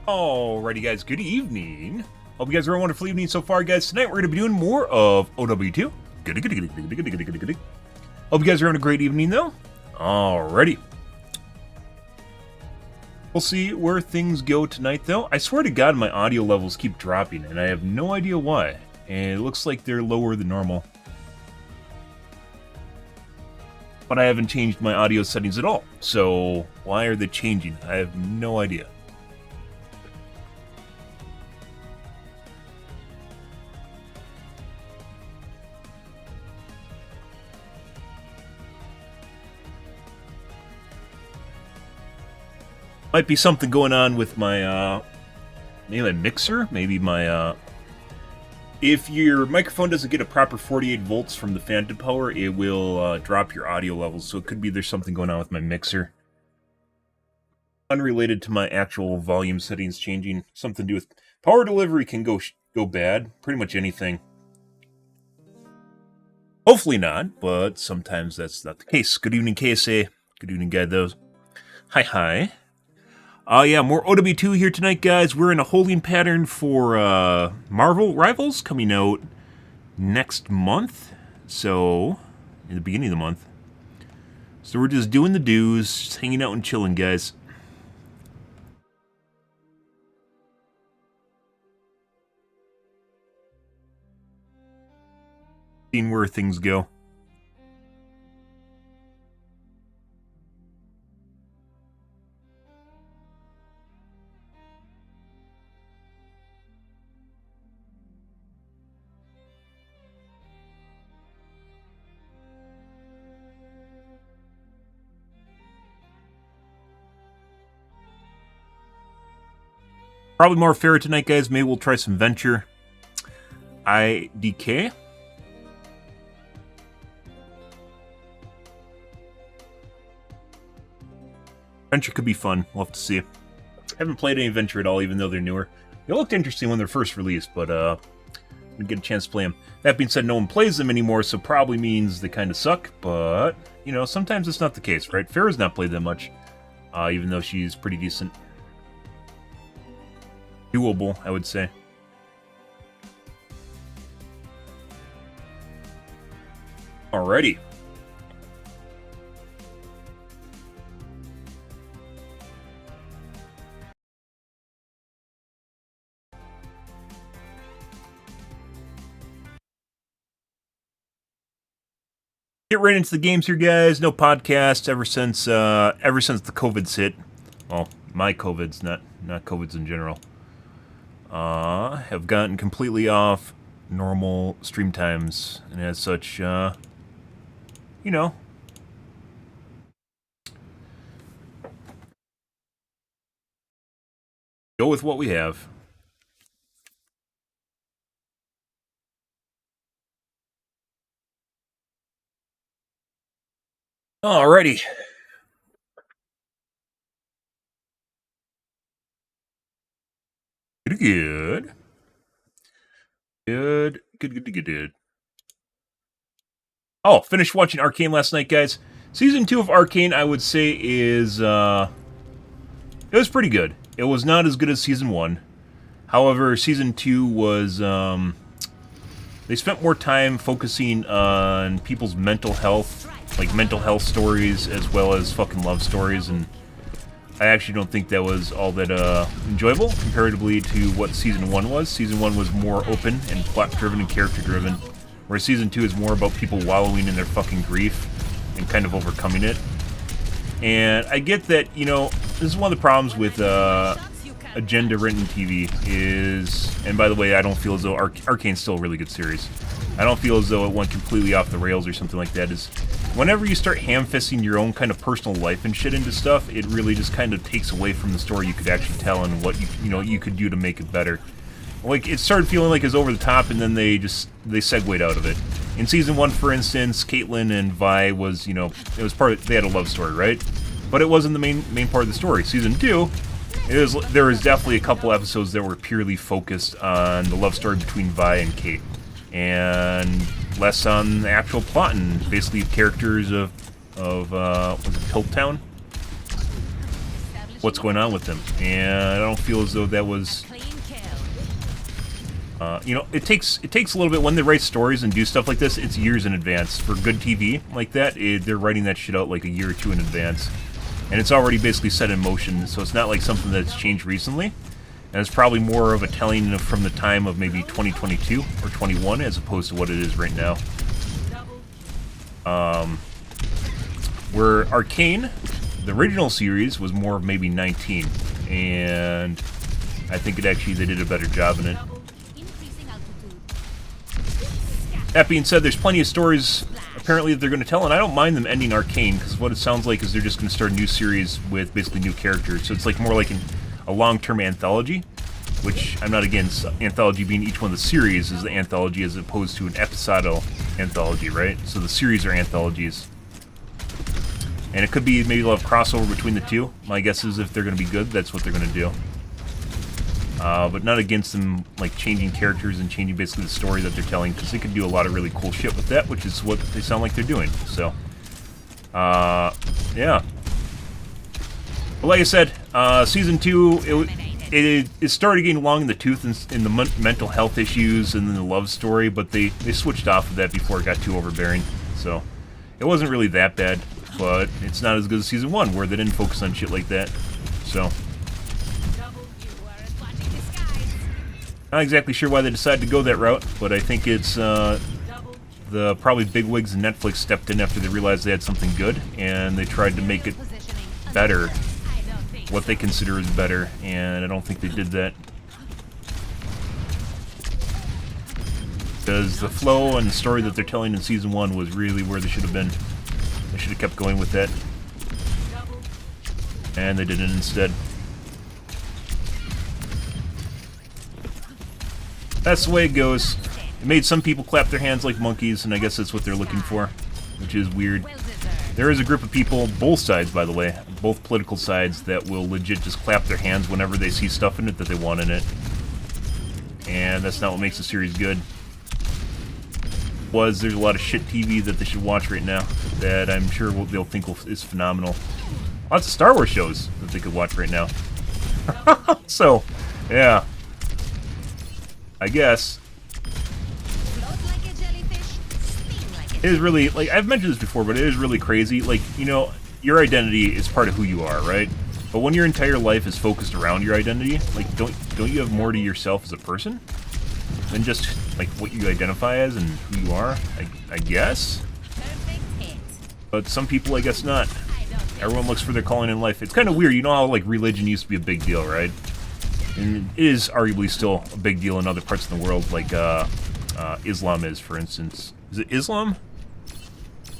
Alrighty guys, good evening. Hope you guys are having a wonderful evening so far, guys. Tonight we're going to be doing more of OW2. Goody. Hope you guys are having a great evening though. Alrighty. We'll see where things go tonight though. I swear to God my audio levels keep dropping and I have no idea why. And it looks like they're lower than normal. But I haven't changed my audio settings at all. So why are they changing? I have no idea. Might be something going on with my, maybe my mixer, maybe my, if your microphone doesn't get a proper 48 volts from the phantom power, it will drop your audio levels, so it could be there's something going on with my mixer. Unrelated to my actual volume settings changing, something to do with power delivery can go bad, pretty much anything. Hopefully not, but sometimes that's not the case. Good evening, KSA. Good evening, guy, those. Hi. Yeah, more OW2 here tonight, guys. We're in a holding pattern for Marvel Rivals coming out next month. So, in the beginning of the month. So we're just doing the dues, just hanging out and chilling, guys. Seeing where things go. Probably more fair tonight, guys. Maybe we'll try some Venture. IDK. Venture could be fun. We'll have to see. Haven't played any Venture at all, even though they're newer. They looked interesting when they're first released, but didn't get a chance to play them. That being said, no one plays them anymore, so probably means they kind of suck. But you know, sometimes it's not the case, right? Farrah's not played that much, even though she's pretty decent. Doable, I would say. Alrighty. Get right into the games here, guys. No podcast ever since the COVID's hit. Well, my COVID's, not COVID's in general. Have gotten completely off normal stream times, and as such, you know, go with what we have. Alrighty. Good. Oh, finished watching Arcane last night, guys. Season 2 of Arcane, I would say, is, it was pretty good. It was not as good as Season 1. However, Season 2 was, they spent more time focusing on people's mental health, like mental health stories, as well as fucking love stories, and I actually don't think that was all that enjoyable comparatively to what Season 1 was. Season 1 was more open and plot-driven and character-driven, where Season 2 is more about people wallowing in their fucking grief and kind of overcoming it. And I get that, you know, this is one of the problems with agenda-written TV is, and by the way, I don't feel as though Arcane's still a really good series. I don't feel as though it went completely off the rails or something like that. Is whenever you start ham-fisting your own kind of personal life and shit into stuff, it really just kind of takes away from the story you could actually tell and what you could do to make it better. Like, it started feeling like it was over the top, and then they segued out of it. In Season 1, for instance, Caitlyn and Vi was, you know, it was they had a love story, right? But it wasn't the main part of the story. Season 2, there was definitely a couple episodes that were purely focused on the love story between Vi and Kate, and less on the actual plot and basically characters of was it Pilttown? what's going on with them. And I don't feel as though that was... you know, it takes a little bit when they write stories and do stuff like this. It's years in advance. For good TV like that, they're writing that shit out like a year or two in advance. And it's already basically set in motion, so it's not like something that's changed recently. And it's probably more of a telling from the time of maybe 2022 or 21 as opposed to what it is right now. Where Arcane, the original series, was more of maybe 19. And I think they did a better job in it. That being said, there's plenty of stories apparently that they're going to tell, and I don't mind them ending Arcane, because what it sounds like is they're just going to start a new series with basically new characters. So it's like more like a long-term anthology, which I'm not against. Anthology being each one of the series is the anthology as opposed to an episodal anthology, right? So the series are anthologies. And it could be maybe they'll have crossover between the two. My guess is if they're going to be good, that's what they're going to do. But not against them, like, changing characters and changing basically the story that they're telling, because they could do a lot of really cool shit with that, which is what they sound like they're doing. So, yeah. But like I said, Season 2, it started getting long in the tooth in the mental health issues and then the love story, but they switched off of that before it got too overbearing. So, it wasn't really that bad, but it's not as good as Season 1, where they didn't focus on shit like that. So... not exactly sure why they decided to go that route, but I think it's the probably bigwigs in Netflix stepped in after they realized they had something good, and they tried to make it better, what they consider is better, and I don't think they did that. Because the flow and the story that they're telling in Season 1 was really where they should have been. They should have kept going with that. And they didn't instead. That's the way it goes. It made some people clap their hands like monkeys, and I guess that's what they're looking for, which is weird. There is a group of people, both sides by the way, both political sides, that will legit just clap their hands whenever they see stuff in it that they want in it. And that's not what makes the series good. There's a lot of shit TV that they should watch right now that I'm sure they'll think is phenomenal. Lots of Star Wars shows that they could watch right now. So, yeah. I guess. It is really, like, I've mentioned this before, but it is really crazy. Like, you know, your identity is part of who you are, right? But when your entire life is focused around your identity, like, don't you have more to yourself as a person than just, like, what you identify as and who you are? I guess? But some people, I guess, not. Everyone looks for their calling in life. It's kind of weird. You know how, like, religion used to be a big deal, right? And it is arguably still a big deal in other parts of the world, like Islam is, for instance. Is it Islam?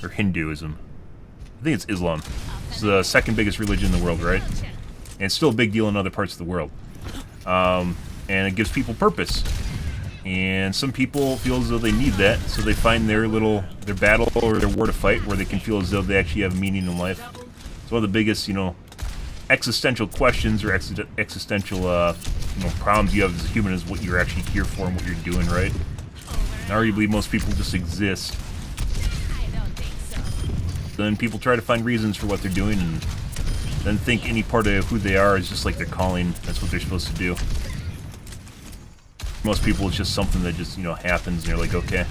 Or Hinduism? I think it's Islam. It's the second biggest religion in the world, right? And it's still a big deal in other parts of the world. And it gives people purpose. And some people feel as though they need that, so they find their battle or their war to fight where they can feel as though they actually have meaning in life. It's one of the biggest, you know, existential questions or existential problems you have as a human is what you're actually here for and what you're doing, right? And arguably most people just exist. Then people try to find reasons for what they're doing and then think any part of who they are is just like their calling. That's what they're supposed to do. Most people it's just something that just, you know, happens and you're like, okay.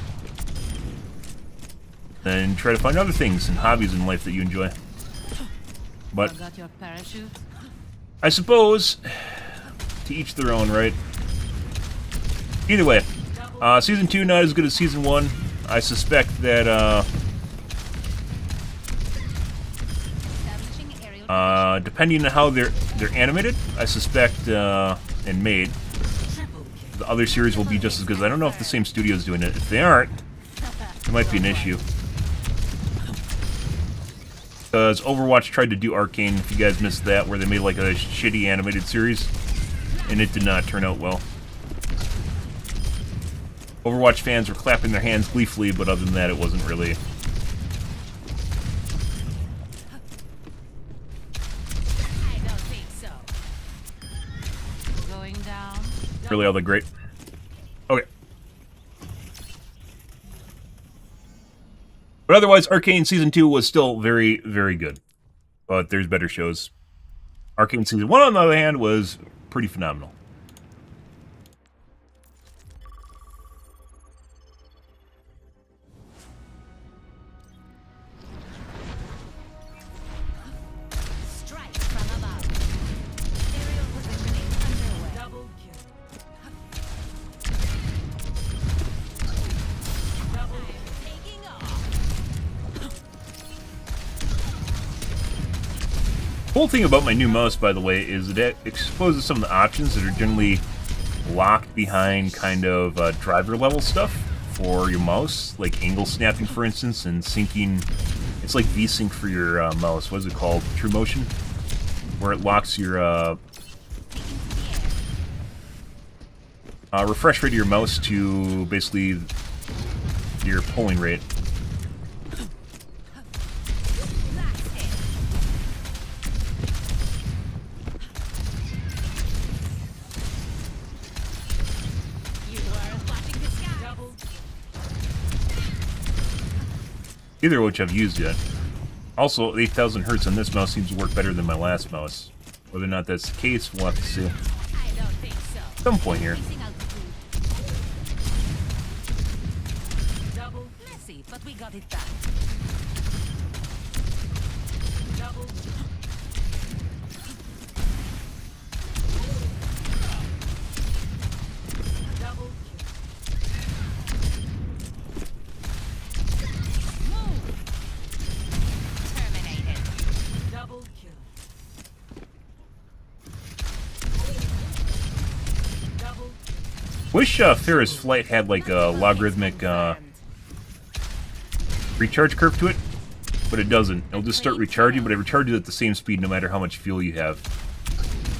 Then try to find other things and hobbies in life that you enjoy. But I suppose to each their own, right? Either way, Season 2 not as good as Season 1. I suspect that depending on how they're animated, I suspect and made, the other series will be just as good. I don't know if the same studio is doing it. If they aren't, it might be an issue. Because Overwatch tried to do Arcane, if you guys missed that, where they made like a shitty animated series, and it did not turn out well. Overwatch fans were clapping their hands gleefully, but other than that, it wasn't really. I don't think so. Going down. Really all that great. Okay. But otherwise, Arcane Season 2 was still very, very good. But there's better shows. Arcane Season 1, on the other hand, was pretty phenomenal. Strike from above. Aerial positioning underway. Double kill. Double taking off. Cool thing about my new mouse, by the way, is that it exposes some of the options that are generally locked behind kind of driver level stuff for your mouse, like angle snapping, for instance, and syncing. It's like V-Sync for your mouse. What is it called? True Motion? Where it locks your refresh rate of your mouse to basically your pulling rate. Either of which I've used yet. Also, 8,000 hertz on this mouse seems to work better than my last mouse. Whether or not that's the case, we'll have to see. I don't think so. At some point here. Double messy, but we got it done. Double. Double. Move. Terminated. Double kill. Double. Wish Ferris Flight had like a logarithmic recharge curve to it, but it doesn't. It'll just start recharging, but it recharges at the same speed no matter how much fuel you have.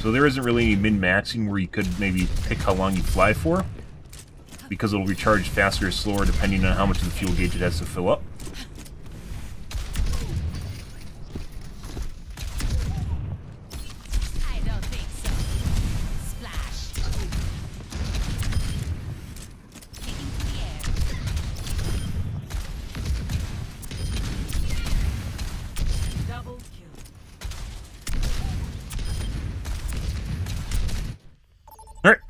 So there isn't really any min-maxing where you could maybe pick how long you fly for, because it'll recharge faster or slower depending on how much of the fuel gauge it has to fill up. I don't think so. Splash. Taking to the air. Double kill. Alright.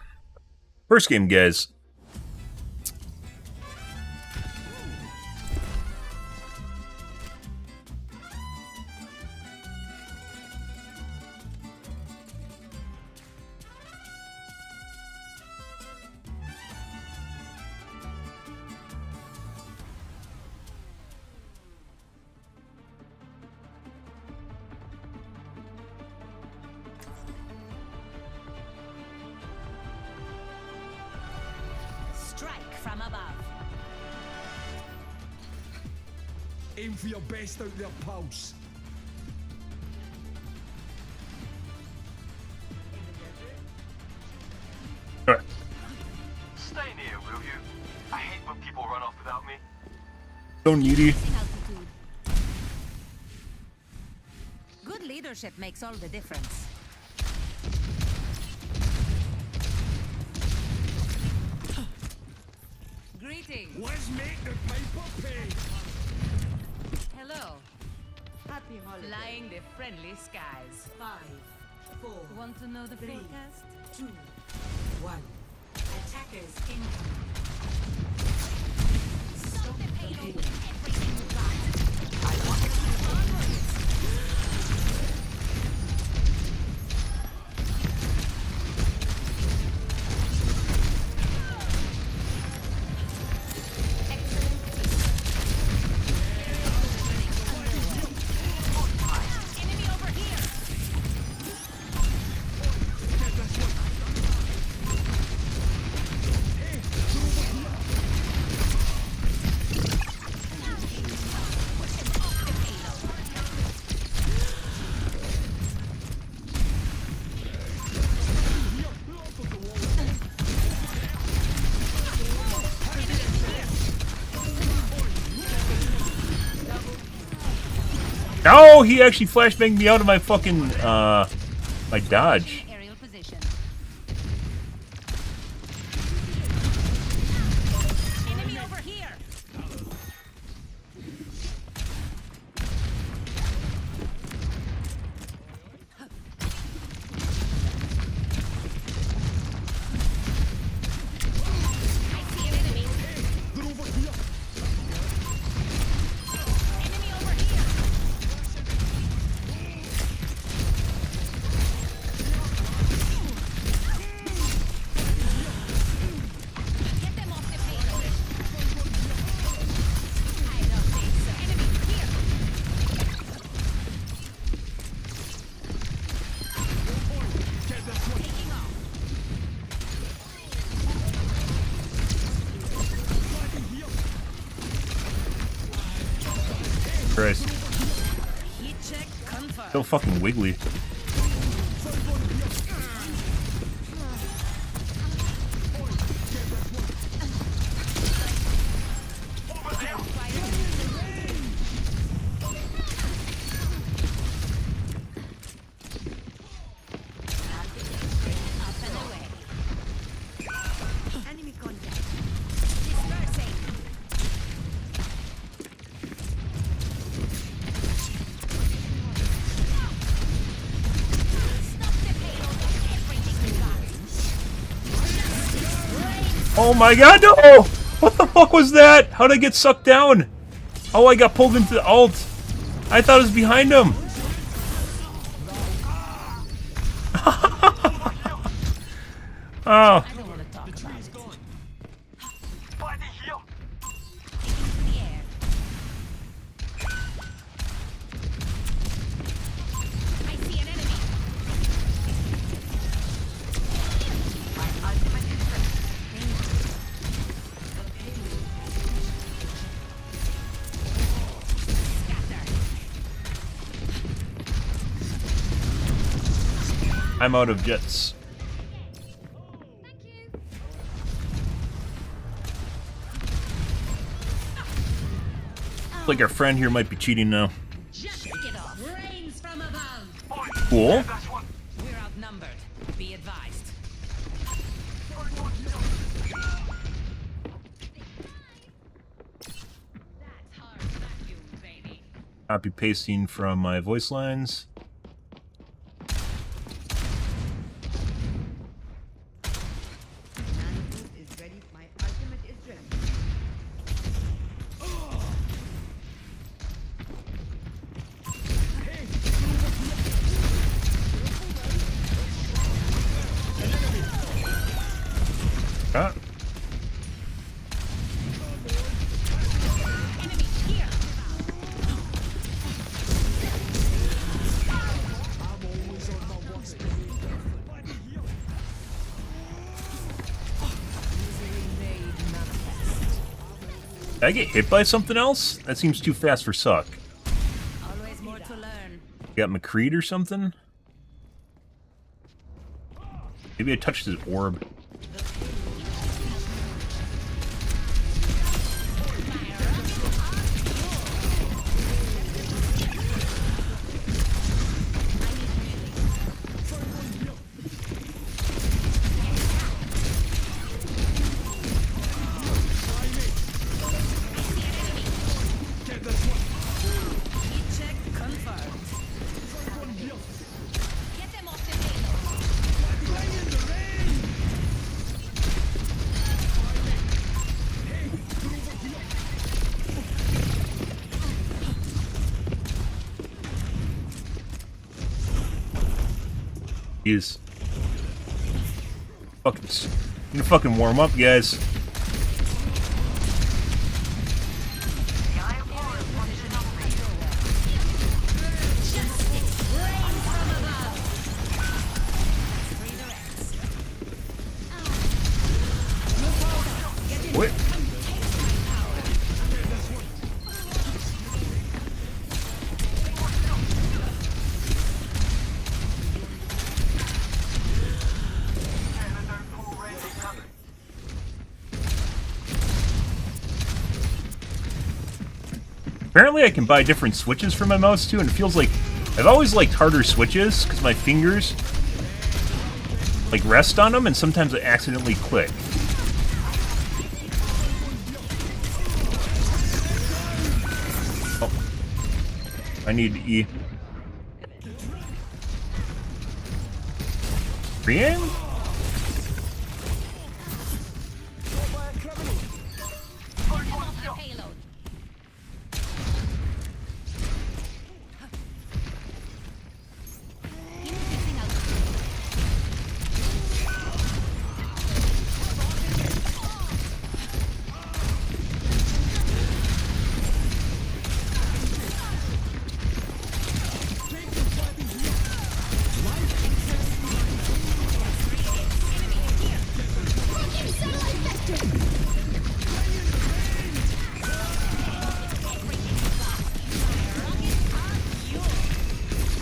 First game, guys. Strike from above. Aim for your best out there, pulse. Alright. Stay near, will you? I hate when people run off without me. So needy. Increasing altitude. Good leadership makes all the difference. Greetings. Let's make the piper pay. Hello. Happy holiday. Flying the friendly skies. 5, 4, Want to know the 3, forecast? 2, 1. Attackers incoming. Stop the payload with everything you got. I want Enemy over here. Oh, he actually flashbanged me out of my fucking, my dodge. Aerial position. Enemy over here. So fucking wiggly. Enemy contact. Dispersing. Stop the payload of everything you got. Oh my god, no! What the fuck was that? How'd I get sucked down? Oh, I got pulled into the alt. I thought it was behind him. Oh. I don't want to talk about it. Fighting here. In the air. I see an enemy. My ultimate is ready. The payload has Scatter. I'm out of jets. Thank you. Like our friend here might be cheating now. Just get off. Rains from above. Cool. That's one. We're outnumbered. Be advised. That's hard vacuum, baby. Copy pasting from my voice lines. Nanobot is ready. My ultimate is ready. Ah. Enemy here. I'm always on my worst behavior. Did I get hit by something else? That seems too fast for Suck. Always more to learn. Got McCreed or something? Maybe I touched his orb. Check confirmed. Get them off the payload. He's fucking. I'm gonna fucking warm up, guys. What? Apparently I can buy different switches for my mouse too, and it feels like I've always liked harder switches because my fingers like rest on them and sometimes I accidentally click. Oh. I need E. Re-aim? Off the payload. Infixing out.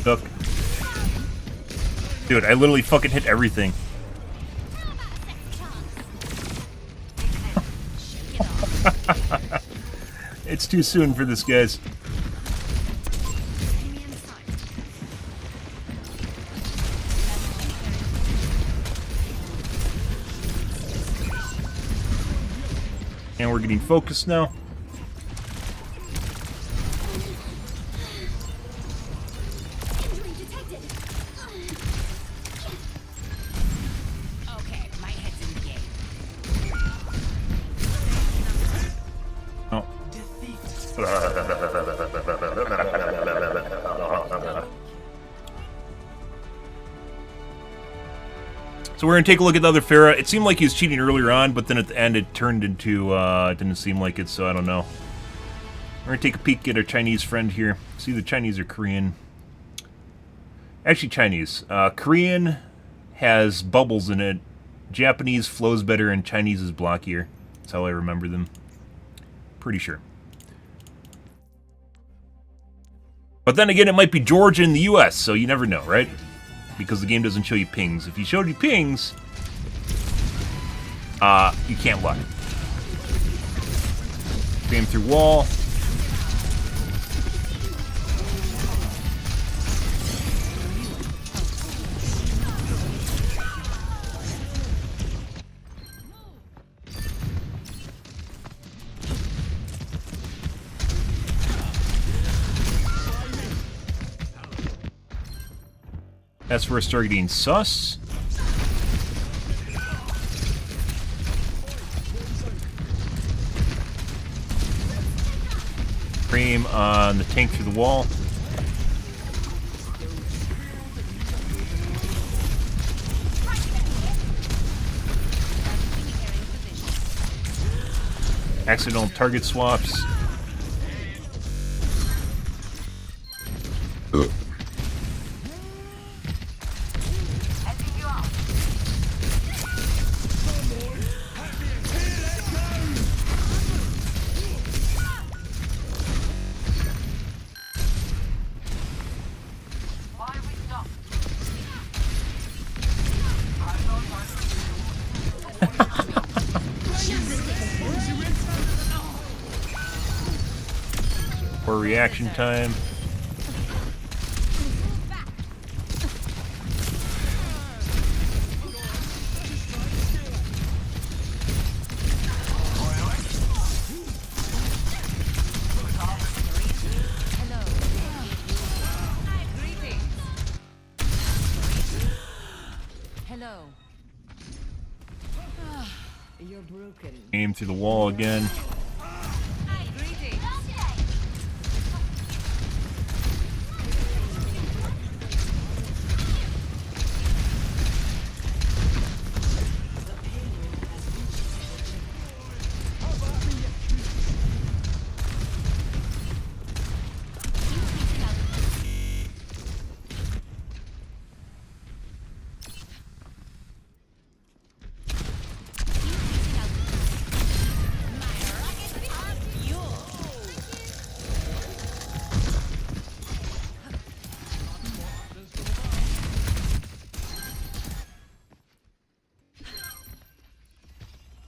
Duck. Dude, I literally fucking hit everything. It's too soon for this, guys. Enemy in sight. And we're getting focused now. Injury detected. Okay, my head's in the game. Oh. So we're gonna take a look at the other Pharah. It seemed like he was cheating earlier on, but then at the end it turned into, it didn't seem like it, so I don't know. We're gonna take a peek at our Chinese friend here. See, the Chinese or Korean. Actually, Chinese. Korean has bubbles in it. Japanese flows better, and Chinese is blockier. That's how I remember them. Pretty sure. But then again, it might be Georgia in the US, so you never know, right? Because the game doesn't show you pings. If you showed you pings, you can't luck. Spam through wall. That's where I start getting sus. Cream on the tank through the wall. Accidental target swaps. For reaction time. Hello. You're broken. Aim through the wall again. Greetings.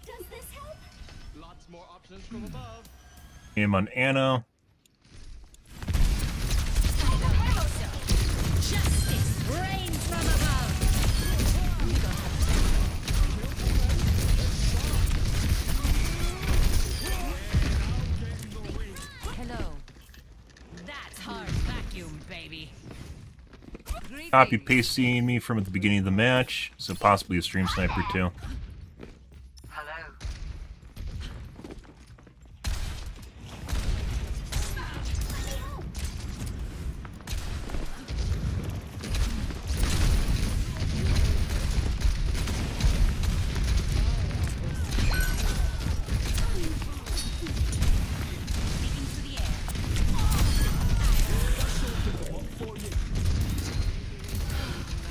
Does this help? Lots more options from above. Aim on Anna. Justice reigns from above. Hello. That's hard vacuum, baby. Copy pasting me from at the beginning of the match, so possibly a stream sniper too. Hello.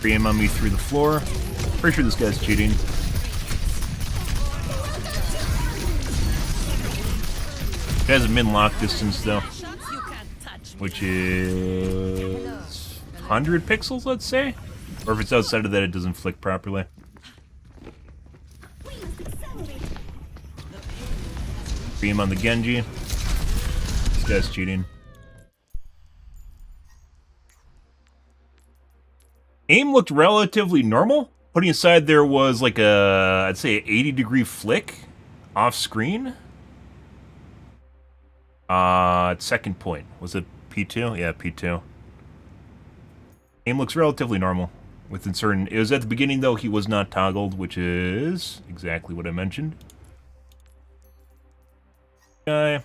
Aim on me through the floor. Pretty sure this guy's cheating. He has a min lock distance though, Shots you can't touch me. which is 100 pixels, let's say. Or if it's outside of that, it doesn't flick properly. We must accelerate. Beam on the Genji. This guy's cheating. Aim looked relatively normal. Putting aside there was like a, I'd say, an 80-degree flick off screen. Second point. Was it P2? Yeah, P2. Aim looks relatively normal. Within certain... It was at the beginning, though, he was not toggled, which is exactly what I mentioned. Guy.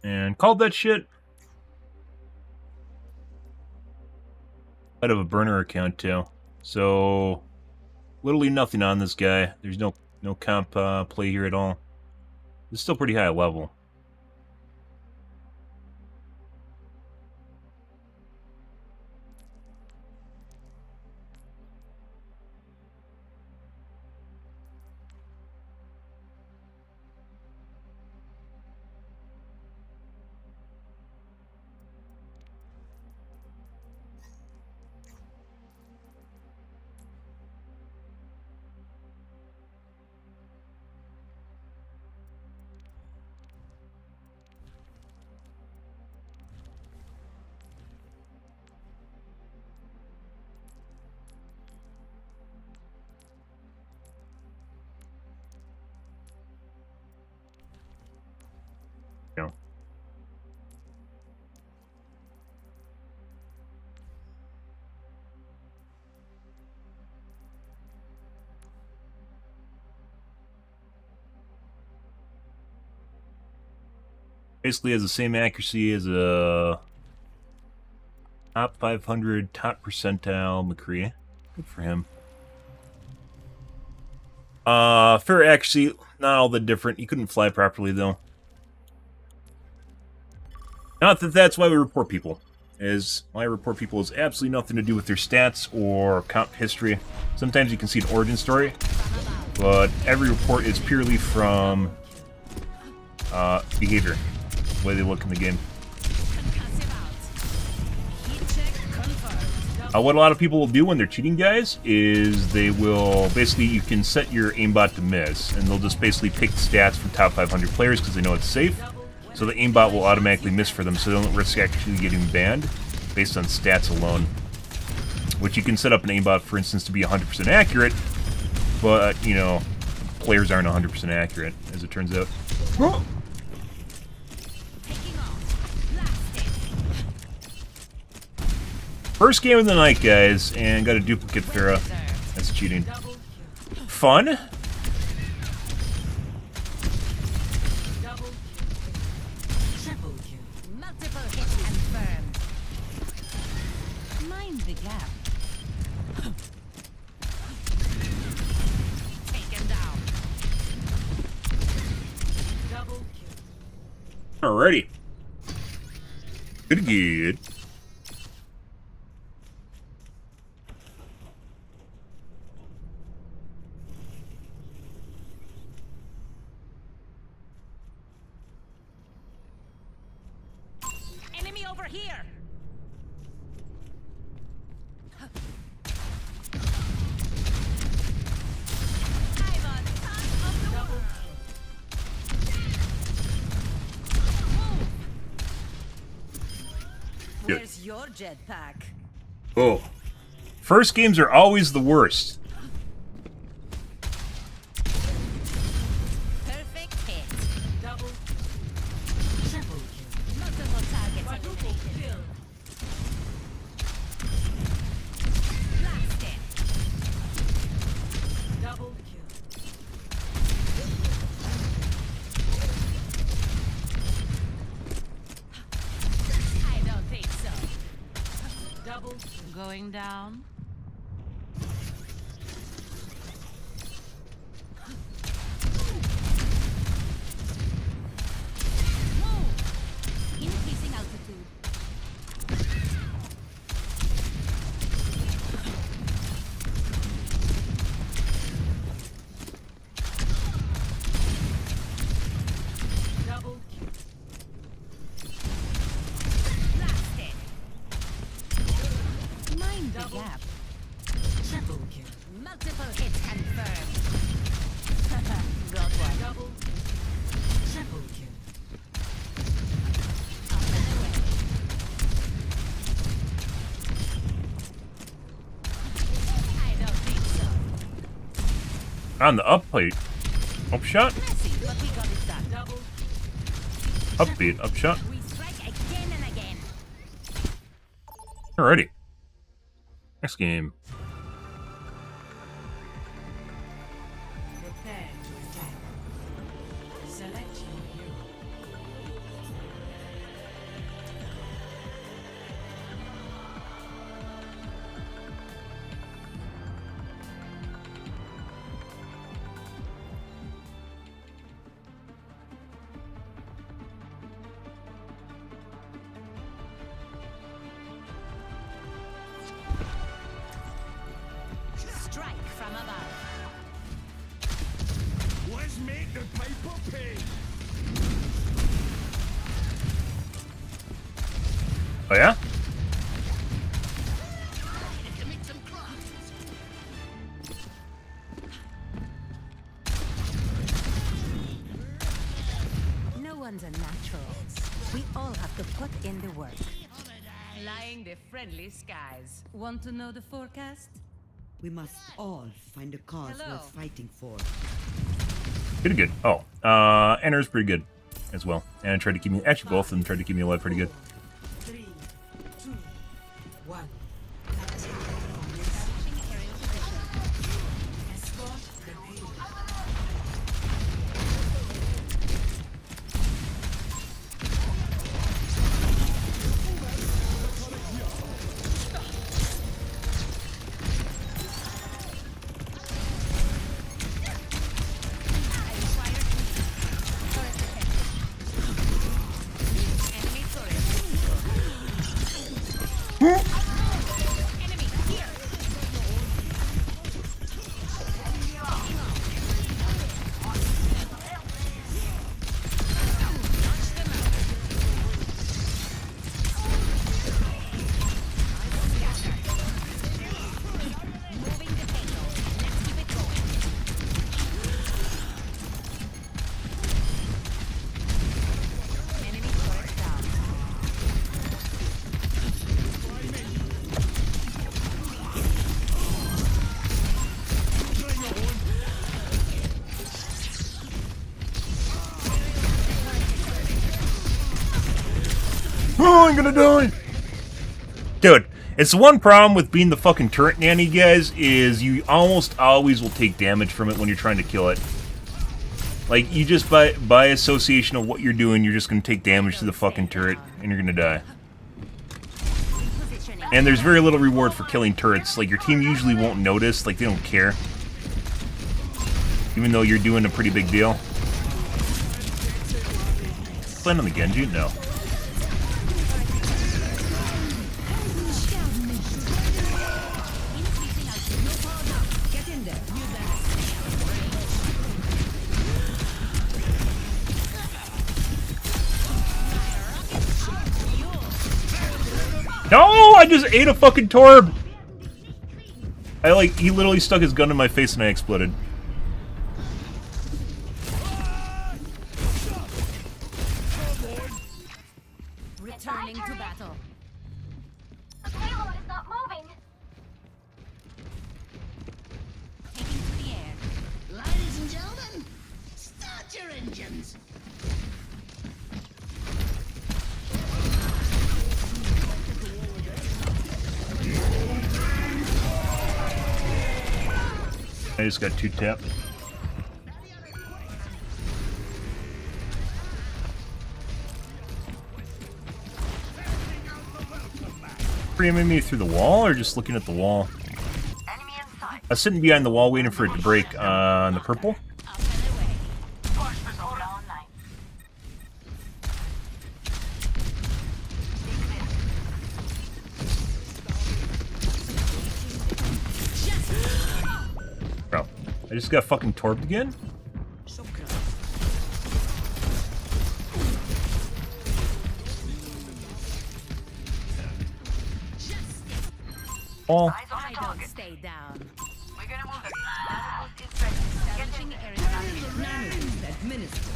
And called that shit. Out of a burner account too. So literally nothing on this guy. There's no comp play here at all. It's still pretty high level. You know. Basically has the same accuracy as a top 500, top percentile McCree. Good for him. Fair accuracy, not all that different. He couldn't fly properly though. Not that that's why we report people. Why I report people is absolutely nothing to do with their stats or comp history. Sometimes you can see an origin story, but every report is purely from behavior, the way they look in the game. What a lot of people will do when they're cheating, guys, is they will basically, you can set your aimbot to miss, and they'll just basically pick stats from top 500 players because they know it's safe. So the aimbot will automatically miss for them, so they don't risk actually getting banned based on stats alone. Which you can set up an aimbot, for instance, to be 100% accurate, but, you know, players aren't 100% accurate, as it turns out. First game of the night, guys, and got a duplicate Pharah. That's cheating. Fun. Multiple hits confirmed. Mind the gap. Taken down. Double kill. Alrighty. Good. Enemy over here. I'm on top of the world. Good. Where's your jetpack? Oh. First games are always the worst. Going down. Whoa! Increasing altitude. Double kill. Blasted. Mind the gap. Triple kill. Multiple hits confirmed. Got one. Double. Triple kill. Up and away. I don't think so. On the up plate. Up shot? Messy, but we got it done. Double. Upbeat, up shot. We strike again and again. Alrighty. Next game. Prepare to attack. Select your hero. Strike from above. Let's make the piper pay. Oh yeah? No one's a natural. We all have to put in the work. Flying the friendly skies. Want to know the forecast? We must all find a cause Hello. worth fighting for. Pretty good. Oh, Enter's pretty good as well. And tried to keep me, actually both of them tried to keep me alive pretty good. 3, 2, 1. Establishing aerial position. Escort the payload. I require turret detected. Enemy turret. Enemy here. Launch them out. Moving the payload. Let's keep it going. Enemy turret down. Oh, I'm gonna die! Dude, it's the one problem with being the fucking turret nanny, guys, is you almost always will take damage from it when you're trying to kill it. Like, you just, by association of what you're doing, you're just gonna take damage to the fucking turret, and you're gonna die. Positioning. And there's very little reward for killing turrets. Like, your team usually won't notice, like, they don't care. Even though you're doing a pretty big deal. Land on the Genji? No. Increasing altitude. Get in there. No! I just ate a fucking Torb! He literally stuck his gun in my face and I exploded. Returning to battle. The payload is not moving. Taking to the air. Ladies and gentlemen, start your engines. I just got 2 tapped. Framing me through the wall, or just looking at the wall? Enemy in sight. I was sitting behind the wall waiting for it to break on the purple. Up and away. Push this all online. Bro, I just got fucking torped again? Oh. Eyes on I the don't target. stay down. We're gonna move it. Outpost is ready. Get in there. Nanobots administered.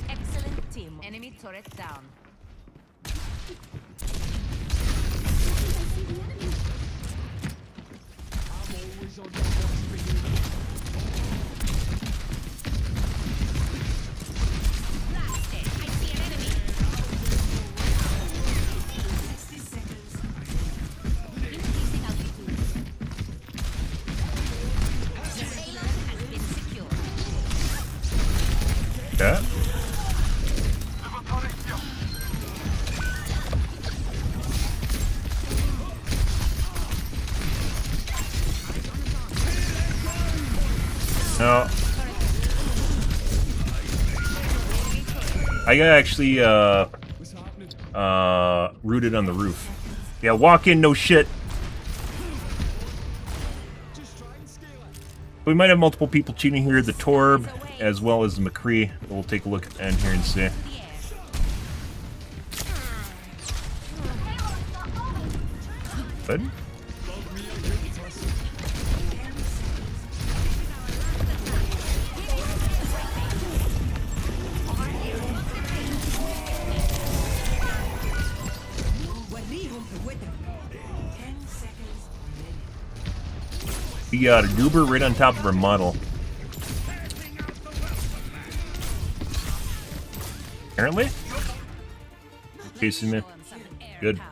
Excellent team. Enemy turret down. Always on the watch for you. Blasted. I see an enemy. 60 seconds. Increasing altitude. Payload has been secured. Yeah. No. I got actually What's happening? rooted on the roof. Yeah, walk in, no shit. Just try and scale it. We might have multiple people cheating here, the Torb, as well as the McCree. We'll take a look at the end here and see. The air. Good. Love me a good tussle. We got a goober right on top of our model. Apparently? Chasing me. Show 'em some air Good. power.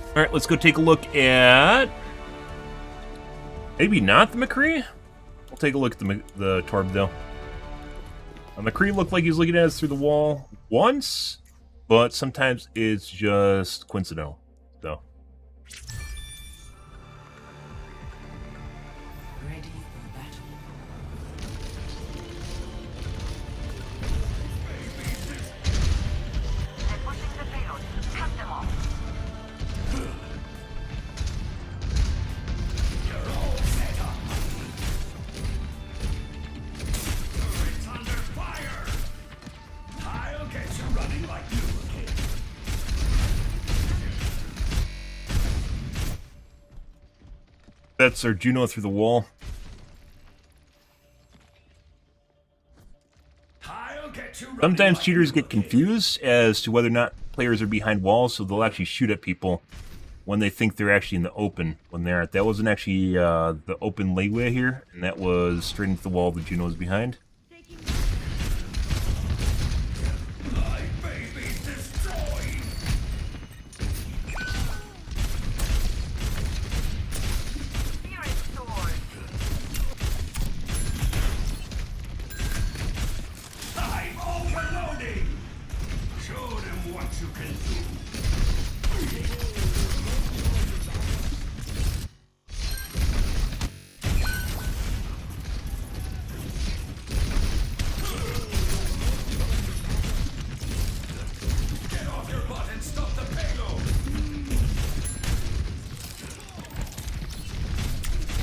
Alright, let's go take a look at... Maybe not the McCree? We'll take a look at the Torb, though. McCree looked like he was looking at us through the wall once, but sometimes it's just coincidental. So, Ready for battle. They're pushing the payload. Cut them off. that's our Juno through the wall. Sometimes cheaters get confused as to whether or not players are behind walls, so they'll actually shoot at people when they think they're actually in the open when they aren't. That wasn't actually the open layway here, and that was straight into the wall the Juno was behind. Spirit sword. I'm overloading! Show them what you can do. Get off your butt and stop the payload!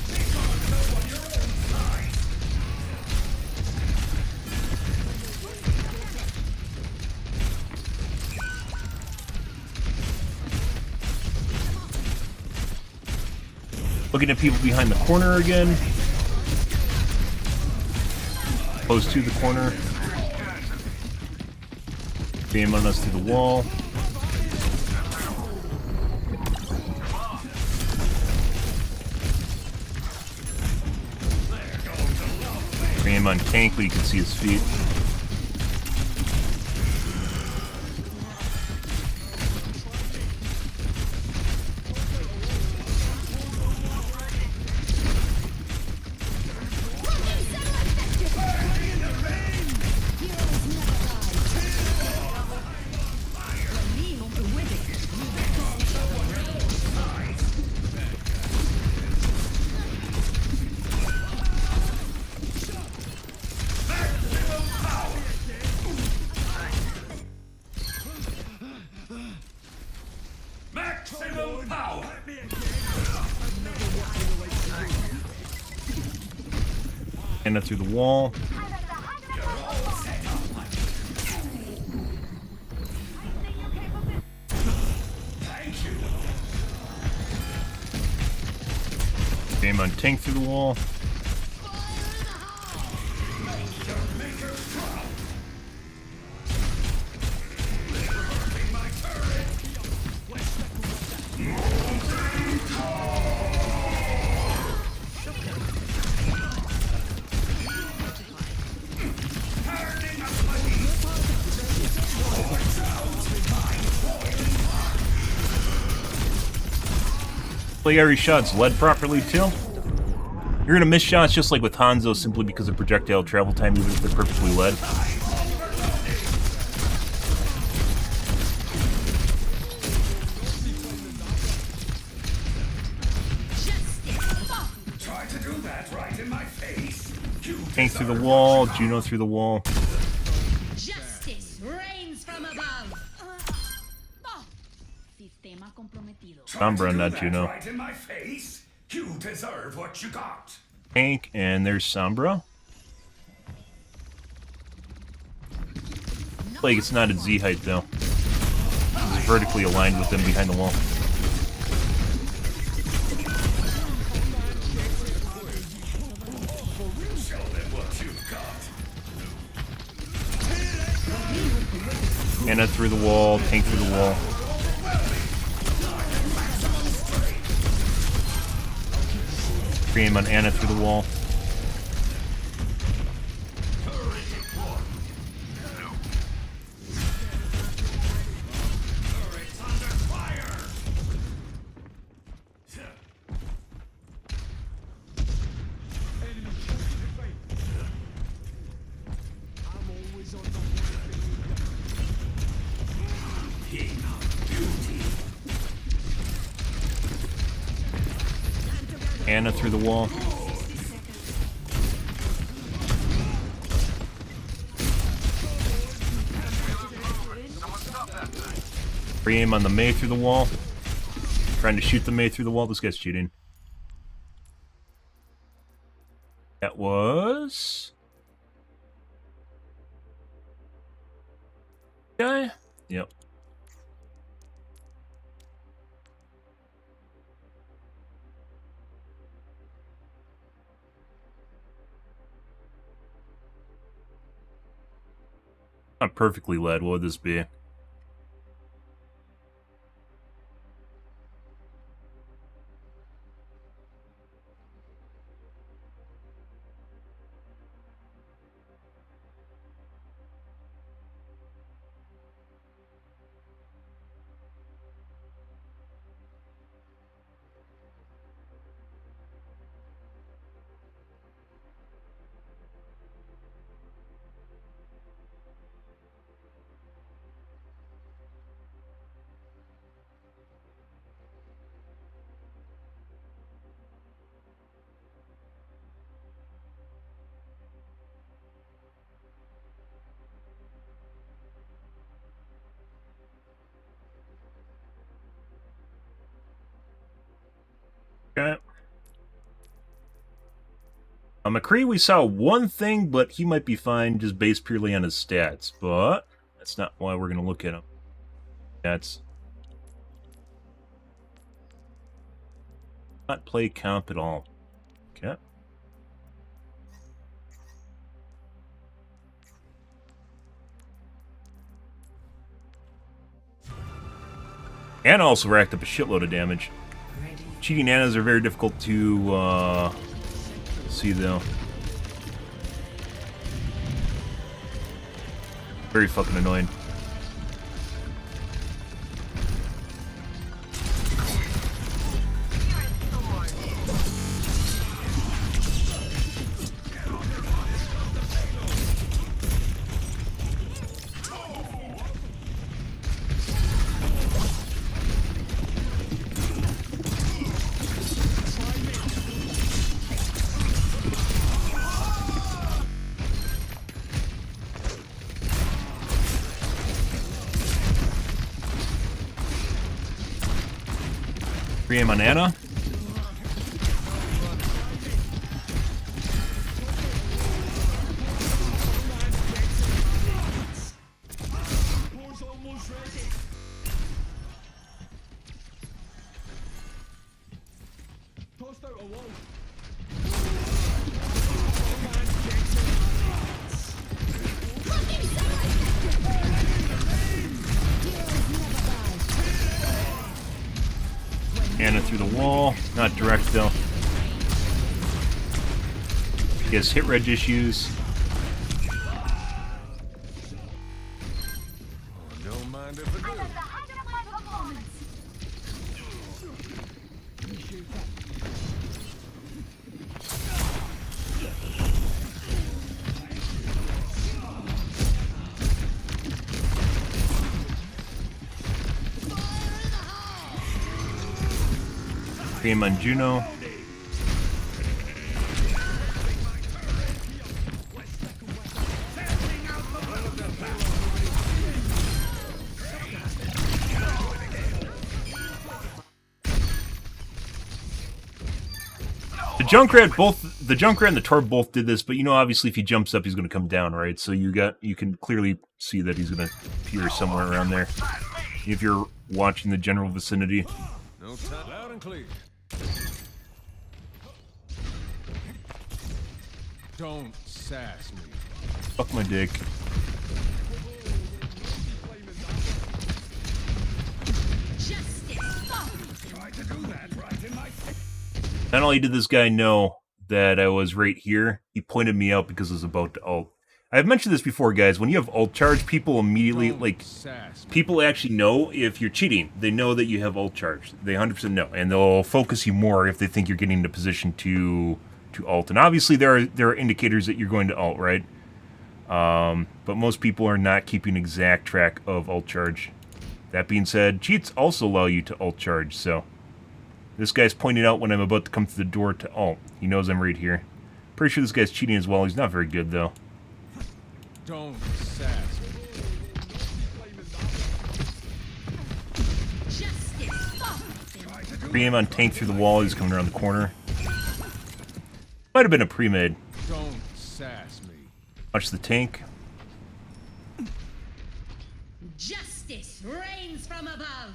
Take on no on your own side! Looking at people behind the corner again. Close to the corner. Bam on us through the wall. Bam on tank, but you can see his feet. Anna through the wall. Game on tank through the wall. Like every shot's led properly too. You're gonna miss shots just like with Hanzo simply because of projectile travel time, even if they're perfectly led. Try to do that right in my face. Tank through the wall, Juno through the wall. Justice reigns from above. Sistema comprometido. Sombra, not Juno. Right in my face. You deserve what you got. Tank, and there's Sombra. Like it's not at Z height though. It's vertically aligned with them behind the wall. Show them what you've got. Anna through the wall, tank through the wall. Aim on Anna through the wall. Anna through the wall. Free aim on the Mei through the wall. Trying to shoot the Mei through the wall. This guy's cheating. That was... guy? Yep. Not perfectly led, what would this be? Okay. McCree, we saw one thing, but he might be fine just based purely on his stats. But that's not why we're going to look at him. That's not play comp at all. Okay. And also racked up a shitload of damage. Cheating Annas are very difficult to see, though. Very fucking annoying. Free aim on Anna. Bust out a wall. Anna through the wall. Not direct though. He has hit reg issues. Don't mind if I do. Game on Juno. The Junkrat and the Torb both did this, but you know, obviously, if he jumps up, he's going to come down, right? So you can clearly see that he's going to appear somewhere around there. If you're watching the general vicinity. No time. Loud and clear. Don't sass me. Fuck my dick. Not only did this guy know that I was right here, he pointed me out because I was about to ult. I've mentioned this before, guys. When you have ult charge, people immediately, like, people actually know if you're cheating. They know that you have ult charge. They 100% know. And they'll focus you more if they think you're getting into position to ult. And obviously there are indicators that you're going to ult, right? But most people are not keeping exact track of ult charge. That being said, cheats also allow you to ult charge, so... This guy's pointing out when I'm about to come through the door to ult. He knows I'm right here. Pretty sure this guy's cheating as well. He's not very good, though. Don't sass me. Pre-aim on tank through the wall. He's coming around the corner. Might have been a pre-made. Don't sass me. Watch the tank. Justice reigns from above.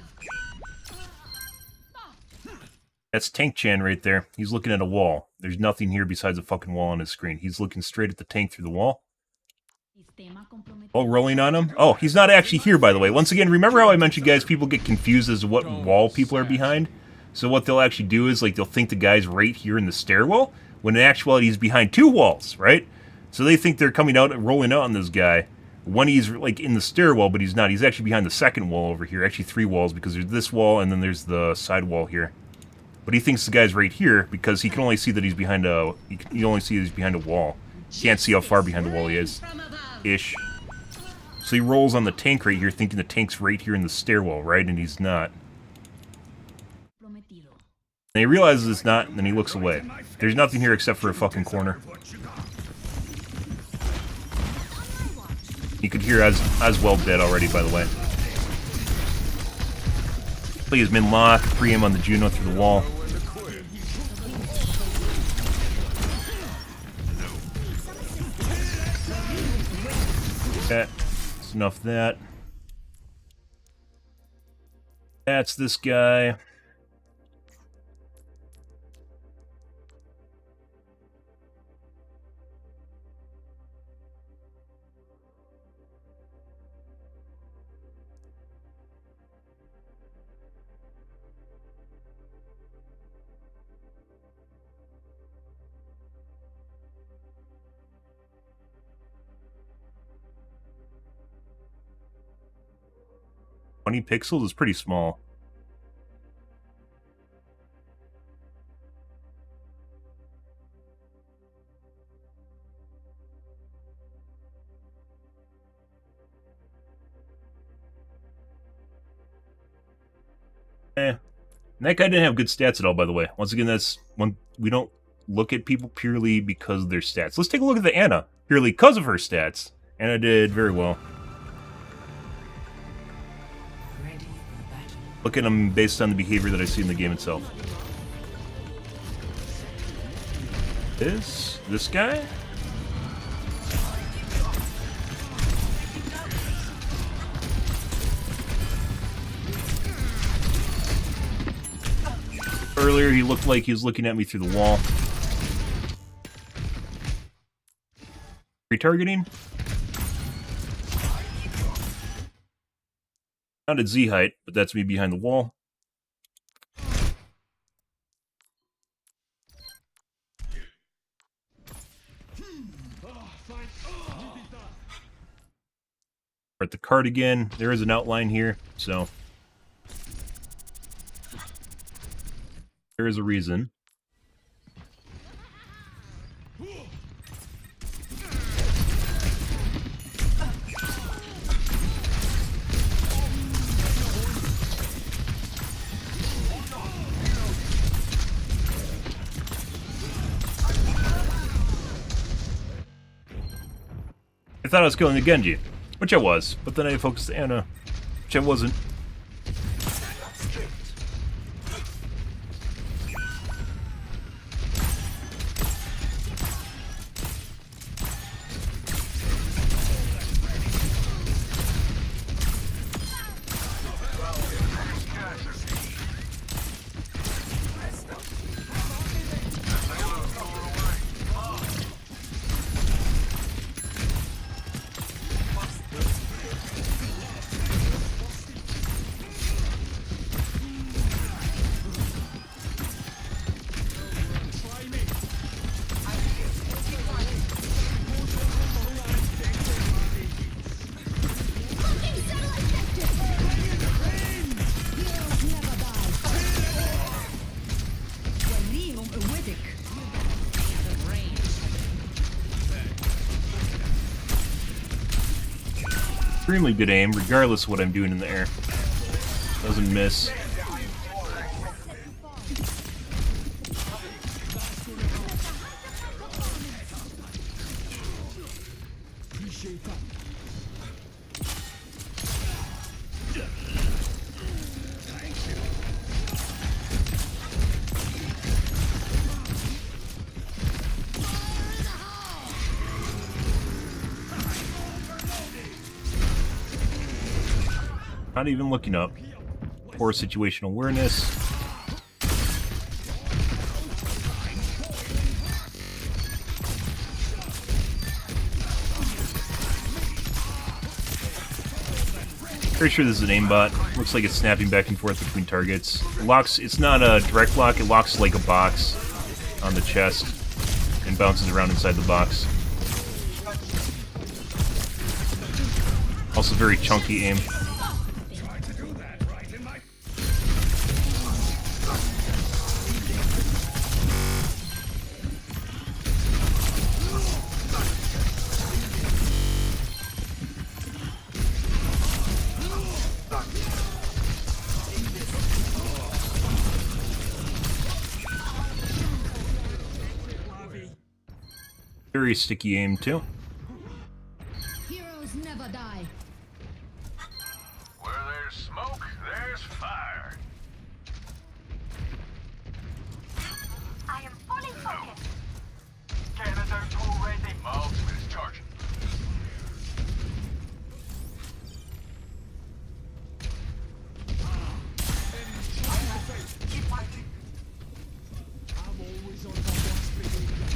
That's Tank Chan right there. He's looking at a wall. There's nothing here besides a fucking wall on his screen. He's looking straight at the tank through the wall. Oh, rolling on him? Oh, he's not actually here, by the way. Once again, remember how I mentioned, guys, people get confused as to what wall people are behind? So what they'll actually do is, like, they'll think the guy's right here in the stairwell, when in actuality he's behind two walls, right? So they think they're coming out and rolling out on this guy when he's, like, in the stairwell, but he's not. He's actually behind the second wall over here. Actually, three walls, because there's this wall, and then there's the side wall here. But he thinks the guy's right here because he can only see that he's behind a... You only see that he's behind a wall. Can't see how far behind the wall he is. Ish. So he rolls on the tank right here, thinking the tank's right here in the stairwell, right? And he's not. And he realizes it's not, and then he looks away. There's nothing here except for a fucking corner. You could hear as well dead already, by the way. Play has been locked. Pre-aim on the Juno through the wall. Okay, that's enough of that. That's this guy. Pixels is pretty small. That guy didn't have good stats at all, by the way. Once again, that's one we don't look at people purely because of their stats. Let's take a look at the Anna purely because of her stats. Anna did very well. Look at them based on the behavior that I see in the game itself. This guy? Earlier he looked like he was looking at me through the wall. Retargeting? Not at Z height, but that's me behind the wall. At the card again. There is an outline here, so there is a reason. I thought I was killing the Genji, which I was, but then I focused the Ana, which I wasn't. Extremely good aim, regardless of what I'm doing in the air. Doesn't miss. Not even looking up. Poor situational awareness. Pretty sure this is an aimbot. Looks like it's snapping back and forth between targets. It locks. It's not a direct lock. It locks like a box on the chest and bounces around inside the box. Also very chunky aim. Very sticky aim too. Heroes never die. Where there's smoke, there's fire. I am fully focused. Cannons are already. My ultimate is charging. Keep fighting. I'm always on my worst behavior.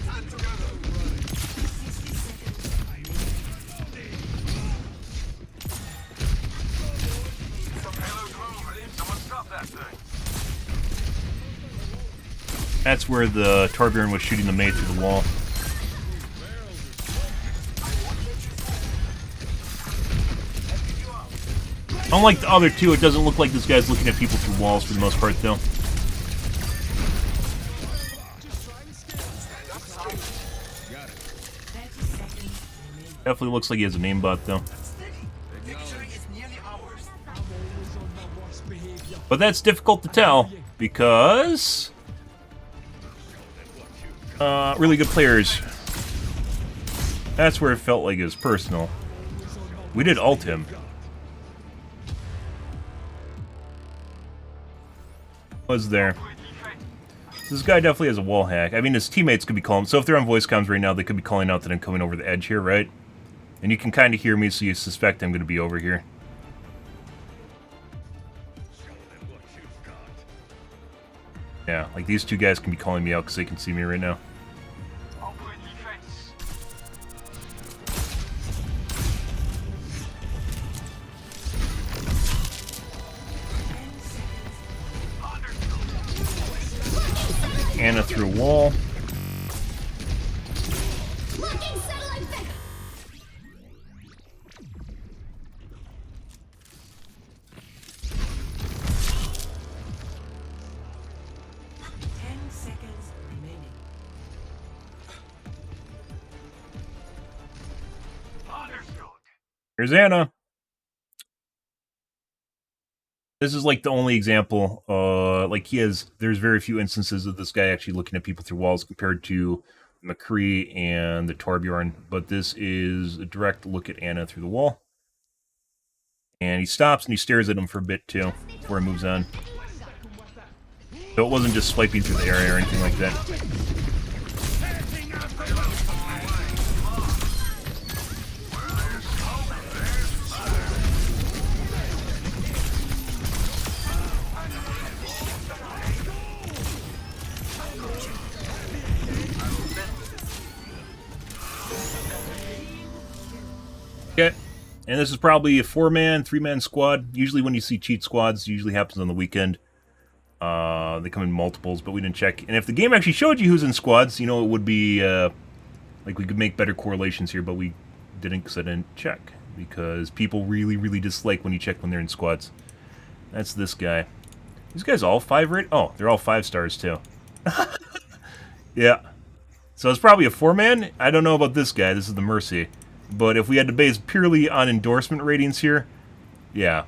Stand together. Some payload movement. Someone stop that thing. That's where the Torbjorn was shooting the maid through the wall. Unlike the other two, it doesn't look like this guy's looking at people through walls for the most part, though. Definitely looks like he has a aimbot, though. Victory is nearly ours. But that's difficult to tell, because really good players. That's where it felt like it was personal. We did ult him. Was there. This guy definitely has a wall hack. I mean, his teammates could be calling. So if they're on voice comms right now, they could be calling out that I'm coming over the edge here, right? And you can kind of hear me, so you suspect I'm going to be over here. Yeah, like these two guys can be calling me out because they can see me right now. I'll put in defense. Anna through a wall. Looking satellite back. Seconds remaining. Understood. Here's Anna. This is like the only example. Like there's very few instances of this guy actually looking at people through walls compared to McCree and the Torbjorn. But this is a direct look at Anna through the wall. And he stops and he stares at him for a bit too before he moves on. So it wasn't just swiping through the area or anything like that. Okay, and this is probably a 4-man, 3-man squad. Usually when you see cheat squads, it usually happens on the weekend. They come in multiples, but we didn't check. And if the game actually showed you who's in squads, you know, it would be, like we could make better correlations here, but we didn't because I didn't check. Because people really, really dislike when you check when they're in squads. That's this guy. These guys all 5 rate? Oh, they're all 5 stars too. Yeah. So it's probably a 4-man. I don't know about this guy. This is the Mercy. But if we had to base purely on endorsement ratings here, yeah.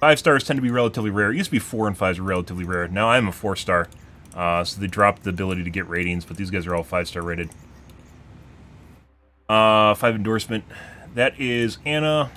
5 stars tend to be relatively rare. It used to be 4 and 5s were relatively rare. Now I'm a 4-star. So they dropped the ability to get ratings, but these guys are all 5-star rated. 5 endorsement. That is Anna.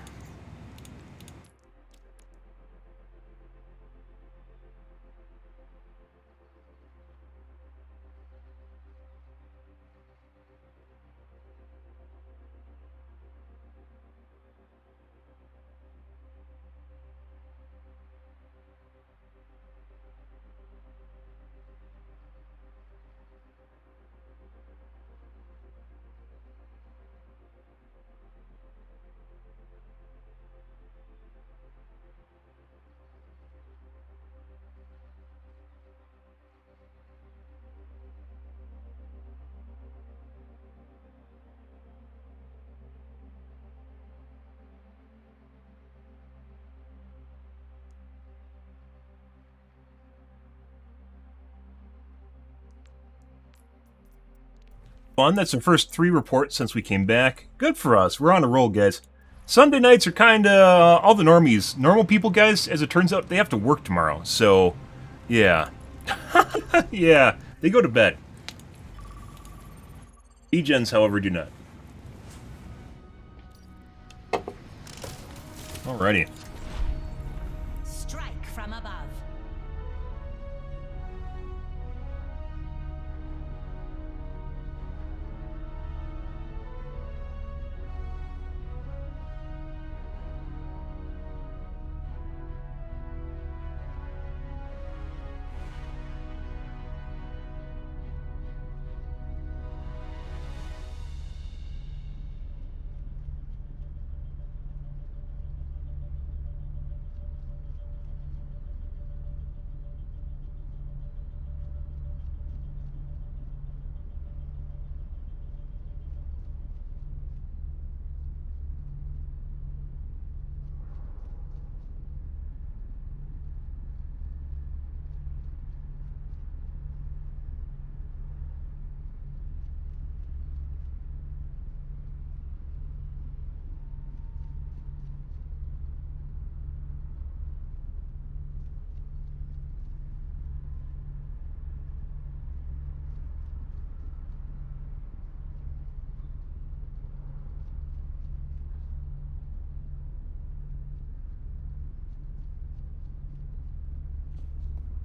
Fun. That's our first 3 reports since we came back. Good for us. We're on a roll, guys. Sunday nights are kind of all the normies. Normal people, guys, as it turns out, they have to work tomorrow. So, yeah. Yeah, they go to bed. E-gens, however, do not. Alrighty. Strike from above.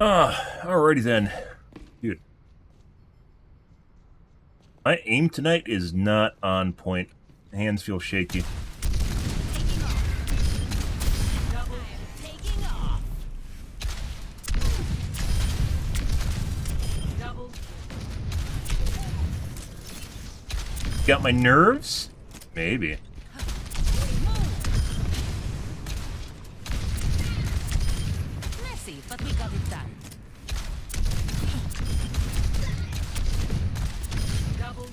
Alrighty then. Dude. My aim tonight is not on point. Hands feel shaky. Got my nerves? Maybe. Messy, but we got it done. Double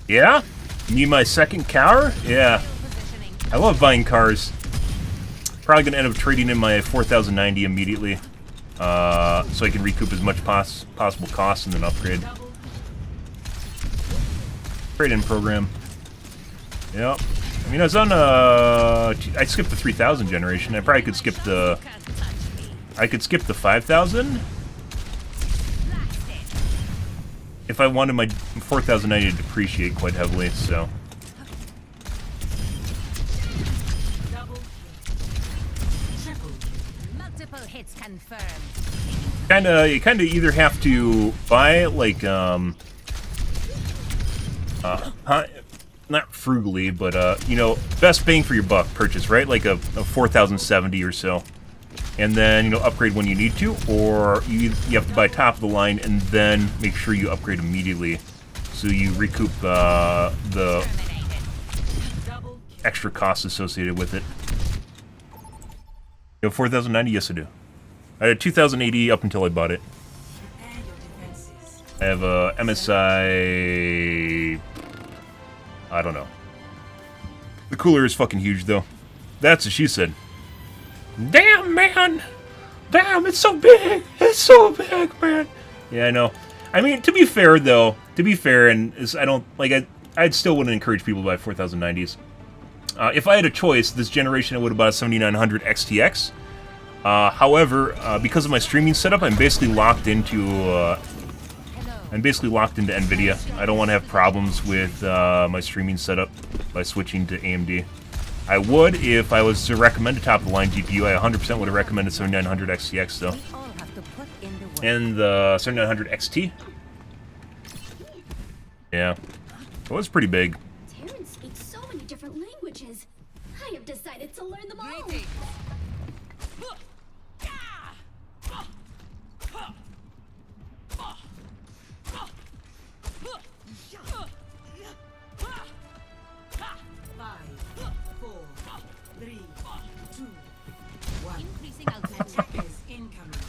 Yeah? Need my second cower? Yeah. Positioning. I love buying cars. Probably gonna end up trading in my 4090 immediately. So I can recoup as much possible costs and then upgrade. Trade-in program. Yep. I mean, I was on, I skipped the 3000 generation. I probably could skip the... Can't touch me. I could skip the 5000 if I wanted my 4090 to depreciate quite heavily, so... Multiple hits confirmed. You kinda either have to buy, like, not frugally, but, you know, best bang for your buck purchase, right? Like a 4070 or so. And then, you know, upgrade when you need to, or you have to buy top of the line and then make sure you upgrade immediately so you recoup the extra costs associated with it. You have 4090? Yes, I do. I had 2080 up until I bought it. prepare your defenses. I have a MSI... I don't know. The cooler is fucking huge, though. That's what she said. Damn, man! Damn, it's so big! It's so big, man! Yeah, I know. I mean, to be fair, though, and I don't, like, I still wouldn't encourage people to buy 4090s. If I had a choice, this generation I would have bought a 7900 XTX. However, because of my streaming setup, I'm basically locked into NVIDIA. I don't want to have problems with my streaming setup by switching to AMD. I would if I was to recommend a top-of-the-line GPU. I 100% would have recommended 7900 XTX, though. We all have to put in the work. And the 7900 XT. Yeah. It was pretty big. Terrence speaks so many different languages. I have decided to learn them all. Increasing output. Attackers incoming.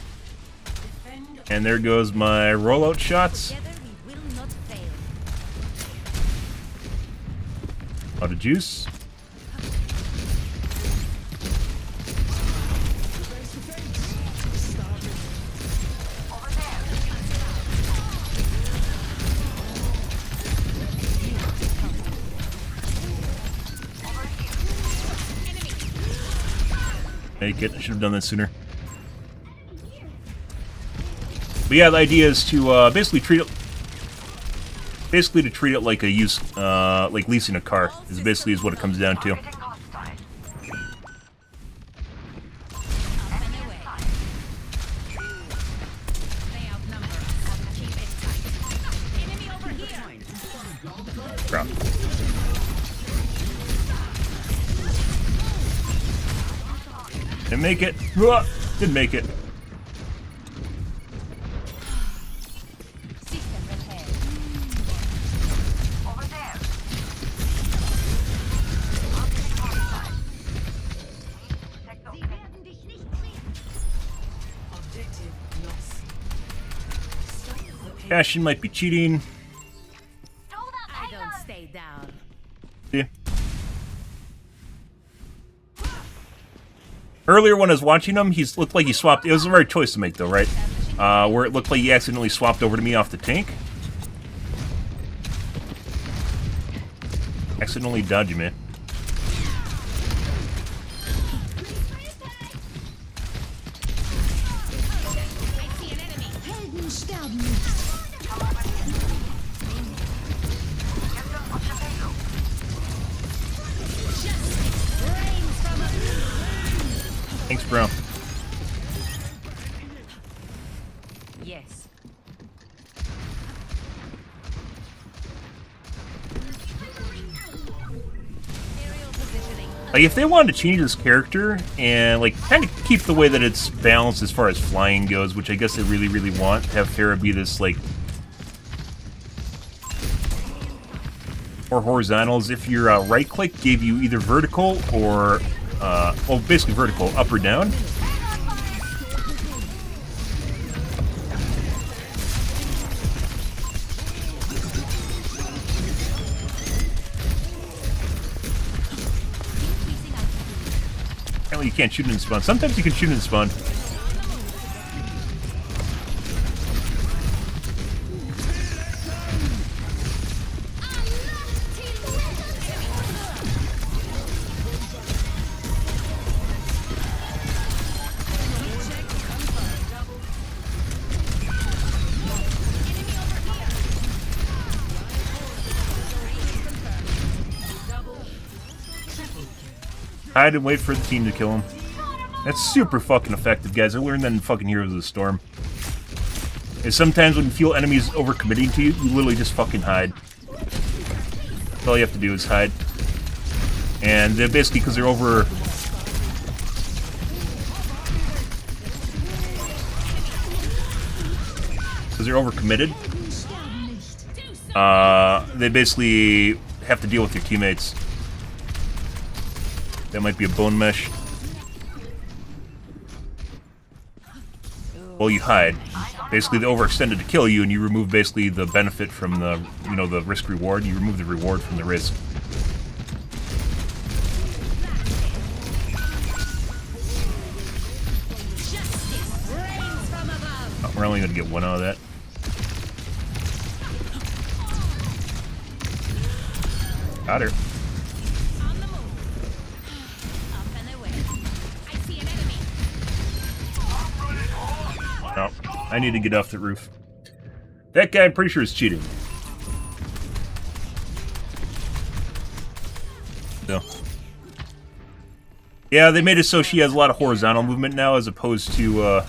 Defend And there goes my rollout shots. Together we will not fail. Out of juice. Make it. I should have done that sooner. But yeah, the idea is to basically treat it like a like leasing a car. Is basically what it comes down to. Getting hostile. Up and away. They outnumber us. Keep it tight. Enemy over here. Crap. Didn't make it. Didn't make it. System repair. Over there. objective loss. Stop the pain. Ashen might be cheating. I don't stay down. Yeah. Earlier when I was watching him, he looked like he swapped. It was the right choice to make, though, right? Where it looked like he accidentally swapped over to me off the tank. Accidentally dodging me. I see an enemy. Thanks, bro. Like, if they wanted to change this character and, like, kind of keep the way that it's balanced as far as flying goes, which I guess they really, really want, have Farah be this, like, or horizontals. If your right-click gave you either vertical or, well, basically vertical, up or down. Apparently you can't shoot it in spawn. Sometimes you can shoot it in spawn. Hide and wait for the team to kill him. That's super fucking effective, guys. I learned that in fucking Heroes of the Storm. And sometimes when you feel enemies overcommitting to you, you literally just fucking hide. That's all you have to do is hide. And they're basically, because they're over... Because they're overcommitted, they basically have to deal with your teammates. That might be a bone mesh. Well, you hide. Basically, they overextended to kill you, and you remove basically the benefit from the, you know, the risk reward. You remove the reward from the risk. Oh, we're only gonna get one out of that. Got her. No, I need to get off the roof. That guy, I'm pretty sure, is cheating. So. Yeah, they made it so she has a lot of horizontal movement now, as opposed to,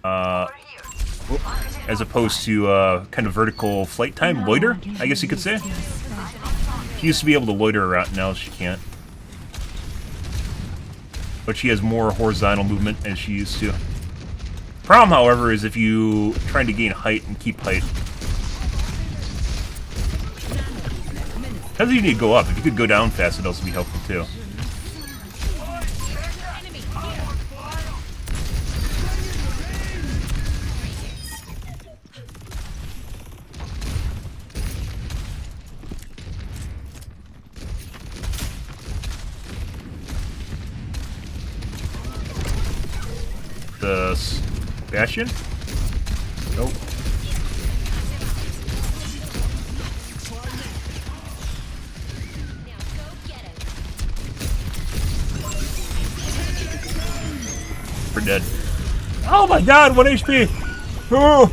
kind of vertical flight time, loiter, I guess you could say. She used to be able to loiter around, now she can't. But she has more horizontal movement as she used to. Problem, however, is if you trying to gain height and keep height. Doesn't even need to go up. If you could go down fast, it'd also be helpful too. The Bastion? Nope. We're dead. Oh my god, 1 HP! Oh!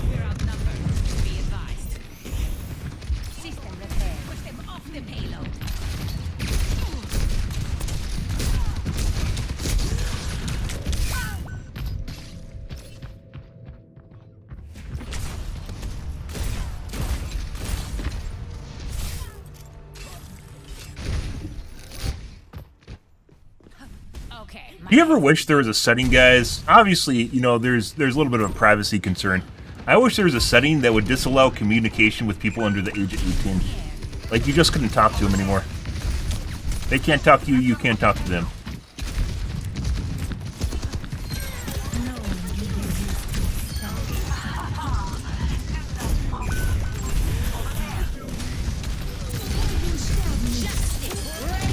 Do you ever wish there was a setting, guys? Obviously, you know, there's a little bit of a privacy concern. I wish there was a setting that would disallow communication with people under the age of 18. Like, you just couldn't talk to them anymore. They can't talk to you, you can't talk to them.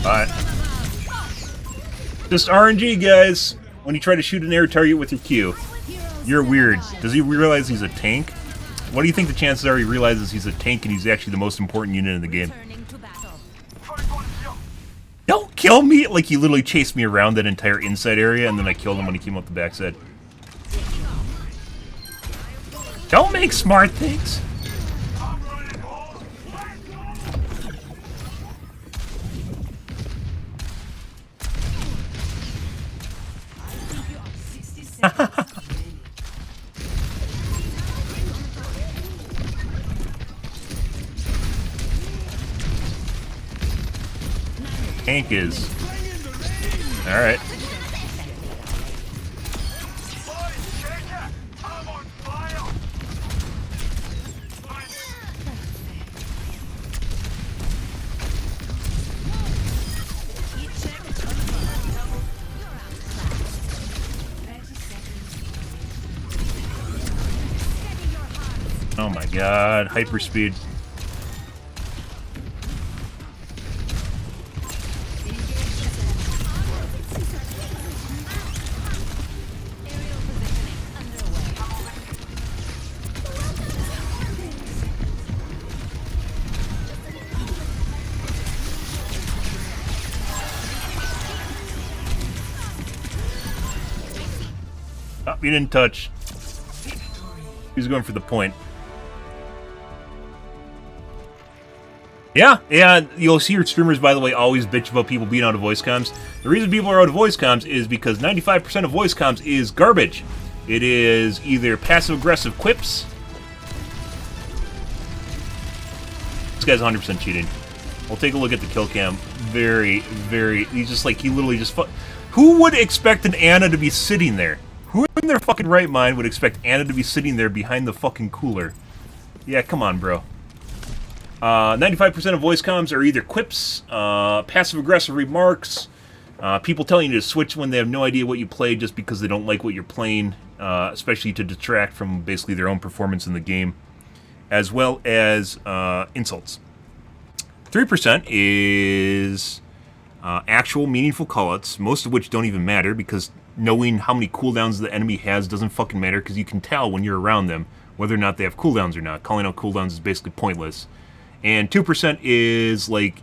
Alright. Just RNG, guys. When you try to shoot an air target with your Q. You're weird. Does he realize he's a tank? What do you think the chances are he realizes he's a tank and he's actually the most important unit in the game? Don't kill me! Like, he literally chased me around that entire inside area and then I killed him when he came up the backside. Don't make smart things! tank is. Alright. Boys, check it! I'm on fire! Oh my god, hyperspeed. Oh, you didn't touch. He's going for the point. Yeah, you'll see your streamers, by the way, always bitch about people being out of voice comms. The reason people are out of voice comms is because 95% of voice comms is garbage. It is either passive-aggressive quips. This guy's 100% cheating. We'll take a look at the kill cam. Very, he's just like, he literally just who would expect an Ana to be sitting there? Who in their fucking right mind would expect Ana to be sitting there behind the fucking cooler? Yeah, come on, bro. 95% of voice comms are either quips, passive-aggressive remarks, people telling you to switch when they have no idea what you play just because they don't like what you're playing, especially to detract from basically their own performance in the game, as well as insults. 3% is actual meaningful callouts, most of which don't even matter because knowing how many cooldowns the enemy has doesn't fucking matter because you can tell when you're around them whether or not they have cooldowns or not. Calling out cooldowns is basically pointless. And 2% is like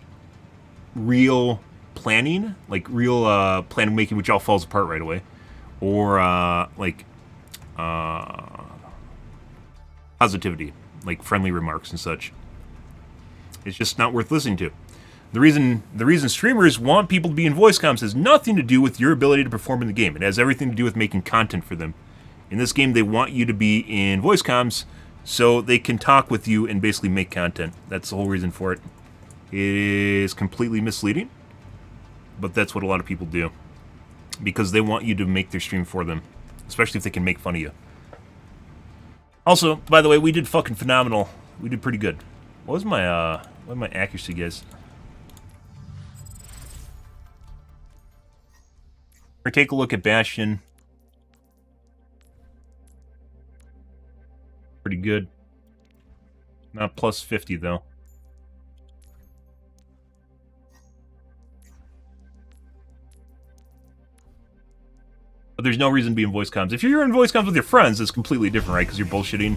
real planning, like real plan making, which all falls apart right away, or positivity, like friendly remarks and such. It's just not worth listening to. The reason streamers want people to be in voice comms has nothing to do with your ability to perform in the game. It has everything to do with making content for them. In this game, they want you to be in voice comms so they can talk with you and basically make content. That's the whole reason for it. It is completely misleading, but that's what a lot of people do. Because they want you to make their stream for them, especially if they can make fun of you. Also, by the way, we did fucking phenomenal. We did pretty good. What was my accuracy, guys? Or take a look at Bastion. Pretty good. Not plus 50, though. But there's no reason to be in voice comms. If you're in voice comms with your friends, it's completely different, right? Because you're bullshitting.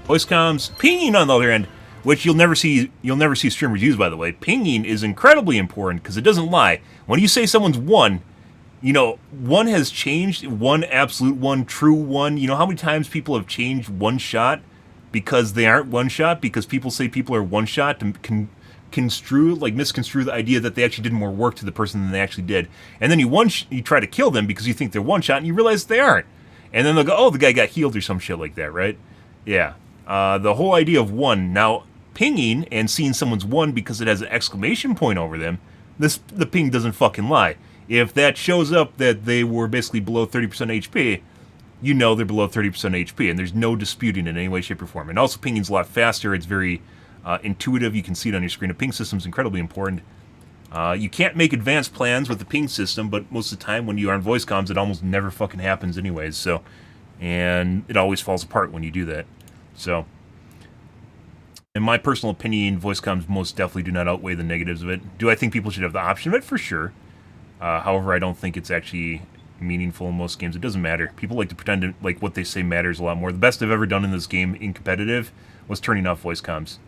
Voice comms, pinging on the other end, which you'll never see streamers use, by the way. Pinging is incredibly important because it doesn't lie. When you say someone's one, you know, one has changed, one absolute one, true one. You know how many times people have changed one shot because they aren't one shot, because people say people are one shot to misconstrue the idea that they actually did more work to the person than they actually did. And then you try to kill them because you think they're one shot and you realize they aren't. And then they'll go, oh, the guy got healed or some shit like that, right? Yeah. The whole idea of one. Now, pinging and seeing someone's one because it has an exclamation point over them, the ping doesn't fucking lie. If that shows up that they were basically below 30% HP, you know they're below 30% HP, and there's no disputing in any way, shape, or form. And also, pinging's a lot faster. It's very intuitive. You can see it on your screen. A ping system's incredibly important. You can't make advanced plans with the ping system, but most of the time when you are on voice comms, it almost never fucking happens anyways. So, and it always falls apart when you do that. So, in my personal opinion, voice comms most definitely do not outweigh the negatives of it. Do I think people should have the option of it? For sure. However, I don't think it's actually meaningful in most games. It doesn't matter. People like to pretend like what they say matters a lot more. The best I've ever done in this game in competitive was turning off voice comms.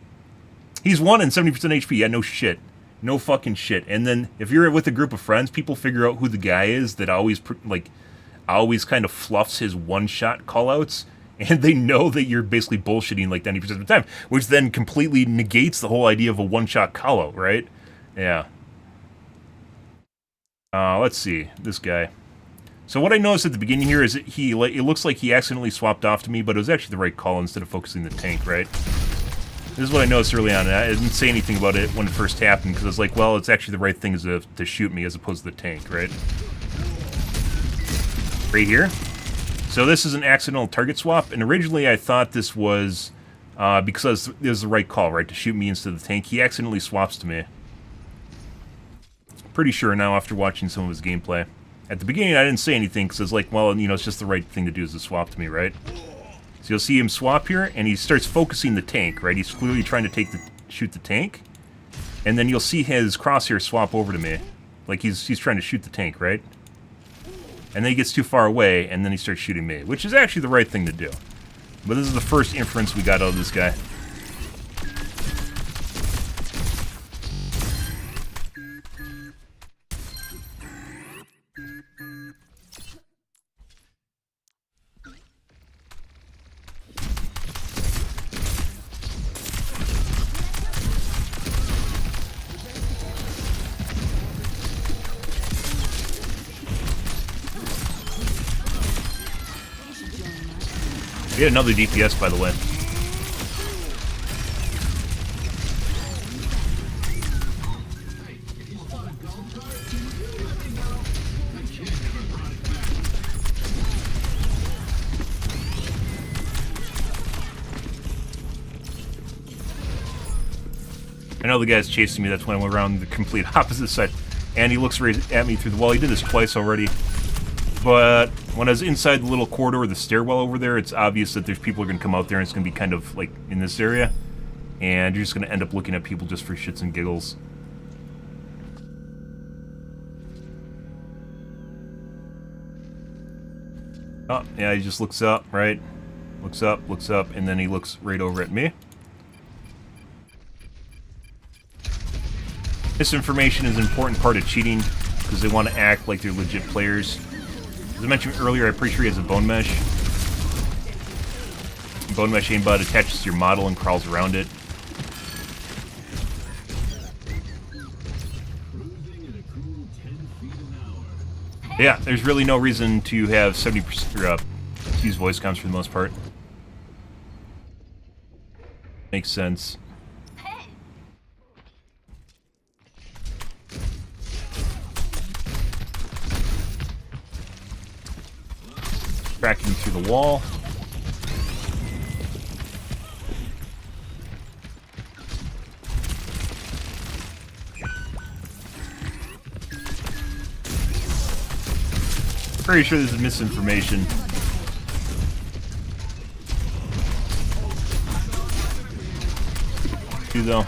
He's 1 and 70% HP. Yeah, no shit. No fucking shit. And then if you're with a group of friends, people figure out who the guy is that always kind of fluffs his one-shot callouts, and they know that you're basically bullshitting like 90% of the time, which then completely negates the whole idea of a one-shot callout, right? Yeah. Let's see, this guy. So what I noticed at the beginning here is that it looks like he accidentally swapped off to me, but it was actually the right call instead of focusing the tank, right? This is what I noticed early on, and I didn't say anything about it when it first happened, because I was like, well, it's actually the right thing is to shoot me as opposed to the tank, right? Right here. So this is an accidental target swap, and originally I thought this was, because it was the right call, right, to shoot me instead of the tank. He accidentally swaps to me. Pretty sure now after watching some of his gameplay. At the beginning I didn't say anything, because I was like, well, you know, it's just the right thing to do is to swap to me, right? So you'll see him swap here, and he starts focusing the tank, right? He's clearly trying to shoot the tank. And then you'll see his crosshair swap over to me. Like he's trying to shoot the tank, right? And then he gets too far away, and then he starts shooting me, which is actually the right thing to do. But this is the first inference we got out of this guy. We had another DPS, by the way. I know the guy's chasing me, that's when I went around the complete opposite side. And he looks right at me through the wall. He did this twice already. But when I was inside the little corridor, the stairwell over there, it's obvious that there's people who are going to come out there, and it's going to be kind of like in this area. And you're just going to end up looking at people just for shits and giggles. Oh, yeah, he just looks up, right? Looks up, and then he looks right over at me. This information is an important part of cheating, because they want to act like they're legit players. As I mentioned earlier, I'm pretty sure he has a bone mesh. Bone mesh aimbot attaches to your model and crawls around it. Yeah, there's really no reason to have 70% or use voice comms for the most part. Makes sense. Cracking through the wall. Pretty sure this is misinformation. Though.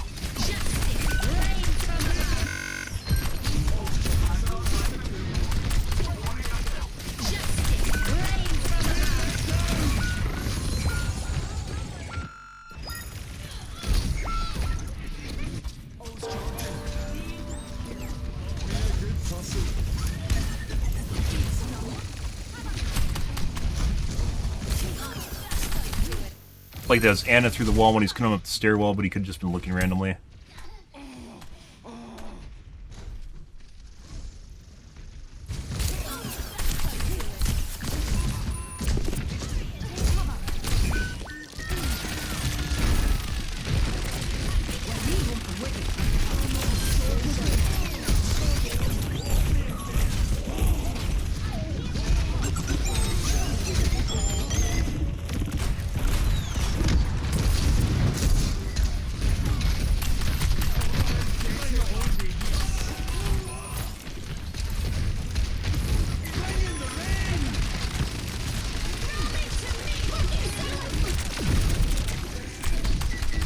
Like that was Anna through the wall when he's coming up the stairwell, but he could have just been looking randomly.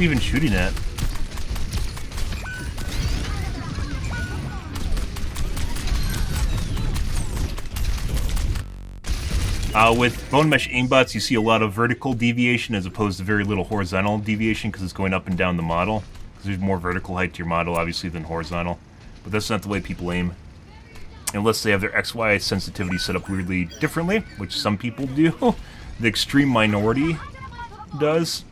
Even shooting at? With bone mesh aimbots, you see a lot of vertical deviation as opposed to very little horizontal deviation because it's going up and down the model. Because there's more vertical height to your model, obviously, than horizontal. But that's not the way people aim. Unless they have their XY sensitivity set up weirdly differently, which some people do. The extreme minority does.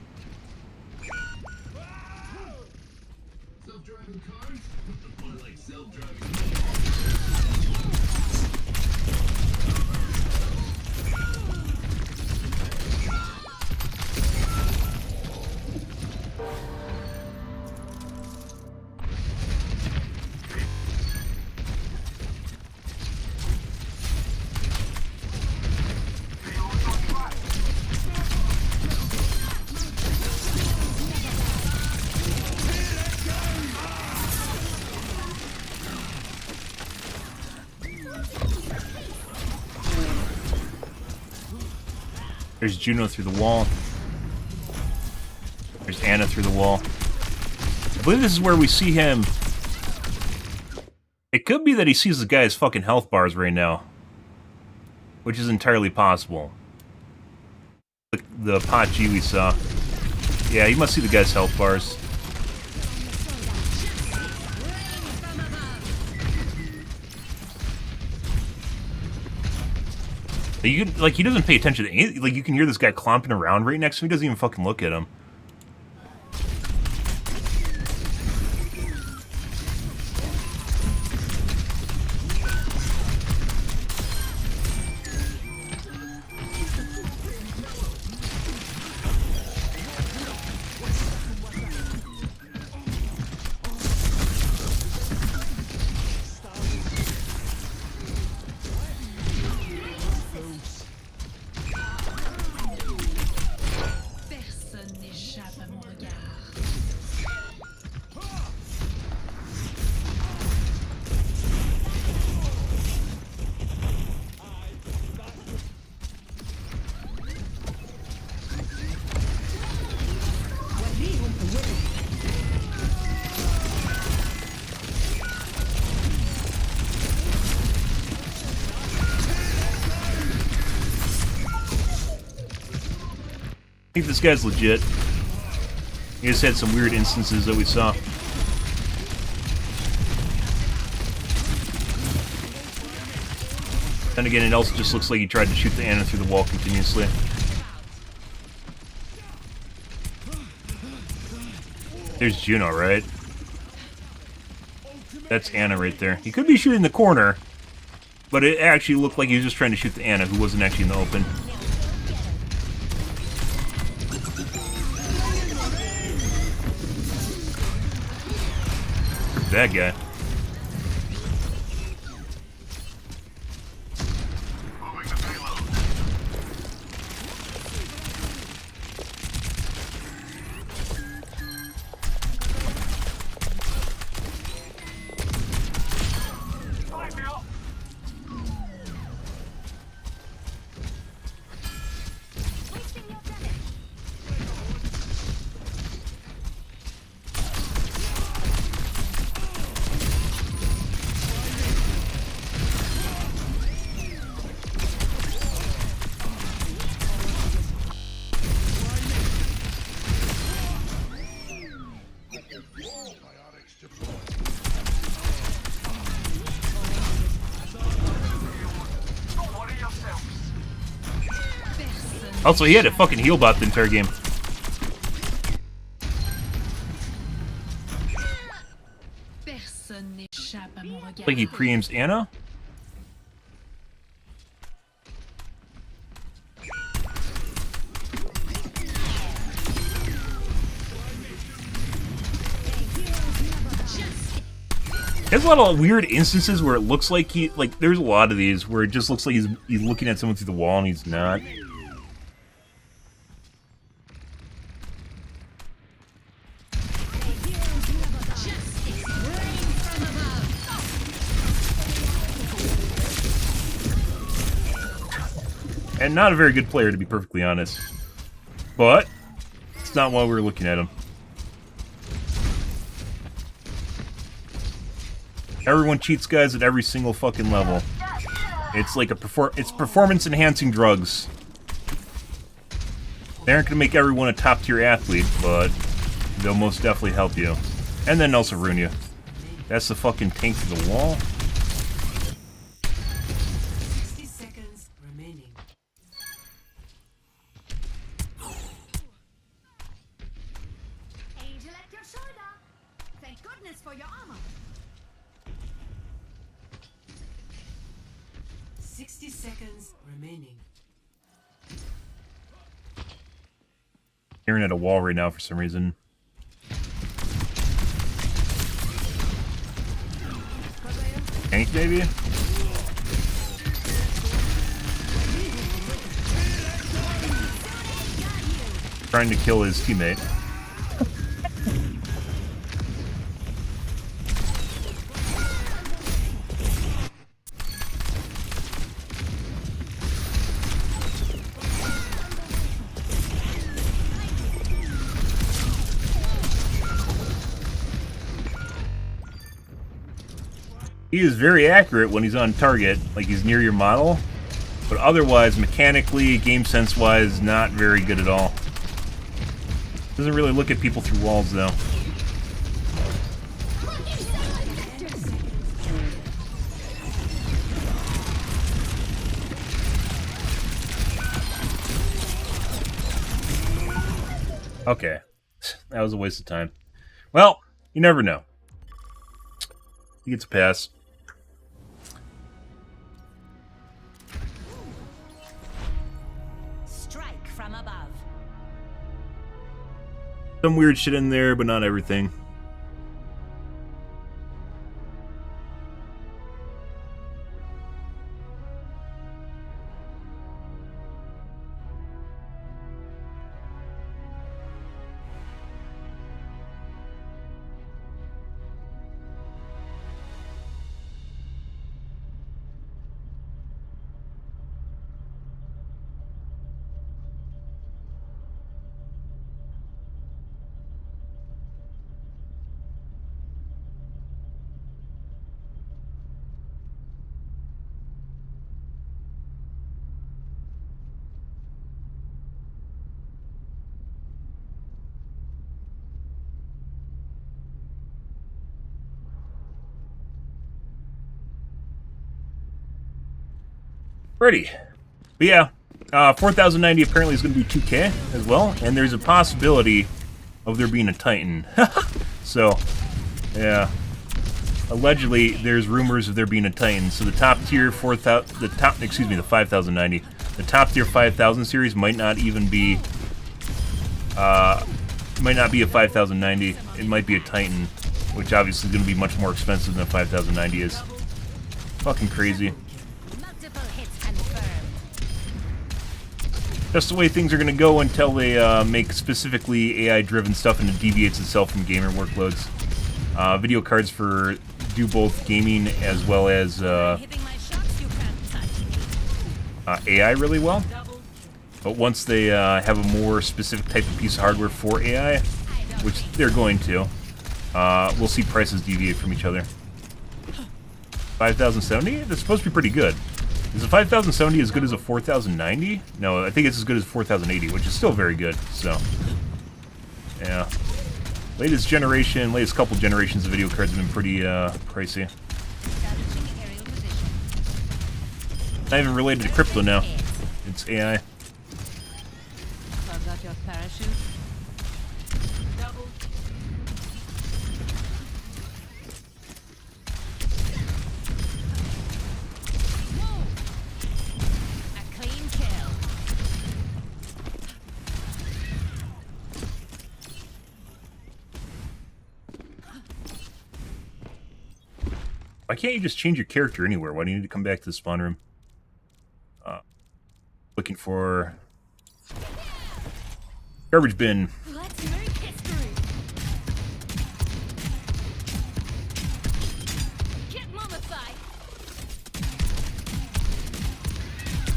There's Juno through the wall. There's Anna through the wall. I believe this is where we see him. It could be that he sees the guy's fucking health bars right now. Which is entirely possible. The pot G we saw. Yeah, he must see the guy's health bars. You can, like, he doesn't pay attention to anything. Like, you can hear this guy clomping around right next to him. He doesn't even fucking look at him. I think this guy's legit. He just had some weird instances that we saw. Then again, it also just looks like he tried to shoot the Anna through the wall continuously. There's Juno, right? That's Anna right there. He could be shooting the corner, but it actually looked like he was just trying to shoot the Anna, who wasn't actually in the open. That guy. Also, he had a fucking heal bot the entire game. Like he pre-aims Anna? There's a lot of weird instances where it looks like he, like, there's a lot of these where it just looks like he's looking at someone through the wall and he's not. And not a very good player, to be perfectly honest. But it's not why we were looking at him. Everyone cheats, guys, at every single fucking level. It's like it's performance-enhancing drugs. They aren't gonna make everyone a top-tier athlete, but they'll most definitely help you. And then also ruin you. That's the fucking tank to the wall. 60 seconds remaining. Angel at your shoulder. Thank goodness for your armor. 60 seconds remaining. Staring at a wall right now for some reason. Tank, maybe? Trying to kill his teammate. He is very accurate when he's on target, like he's near your model, but otherwise, mechanically, game sense-wise, not very good at all. Doesn't really look at people through walls, though. Okay, that was a waste of time. Well, you never know. He gets a pass. Strike from above. Some weird shit in there, but not everything. Ready. But yeah, 4090 apparently is going to be 2K as well, and there's a possibility of there being a Titan. So, yeah. Allegedly, there's rumors of there being a Titan. So the top tier 4000, the 5090, the top tier 5000 series might not even be, might not be a 5090. It might be a Titan, which obviously is going to be much more expensive than a 5090 is. Fucking crazy. That's the way things are going to go until they make specifically AI-driven stuff and it deviates itself from gamer workloads. Video cards for do both gaming as well as AI really well. But once they have a more specific type of piece of hardware for AI, which they're going to, we'll see prices deviate from each other. 5070? That's supposed to be pretty good. Is a 5070 as good as a 4090? No, I think it's as good as 4080, which is still very good, so. Yeah. Latest couple generations of video cards have been pretty pricey. Not even related to crypto now. It's AI. Forgot your parachute? Why can't you just change your character anywhere? Why do you need to come back to the spawn room? Looking for... garbage bin. Let's make history. Get mummified.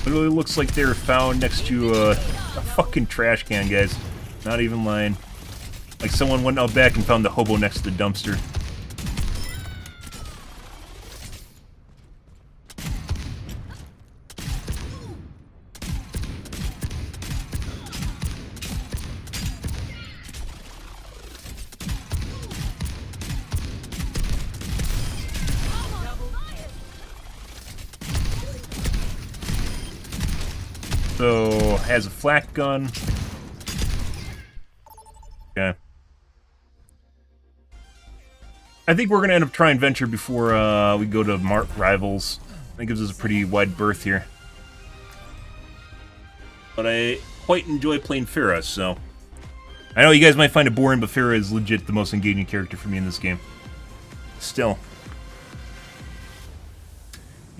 Literally looks like they were found next to a fucking trash can, guys. Not even lying. Like someone went out back and found the hobo next to the dumpster. So, has a flak gun. Okay. I think we're going to end up trying Venture before we go to Rivals. That gives us a pretty wide berth here. But I quite enjoy playing Pharah, so... I know you guys might find it boring, but Pharah is legit the most engaging character for me in this game. Still.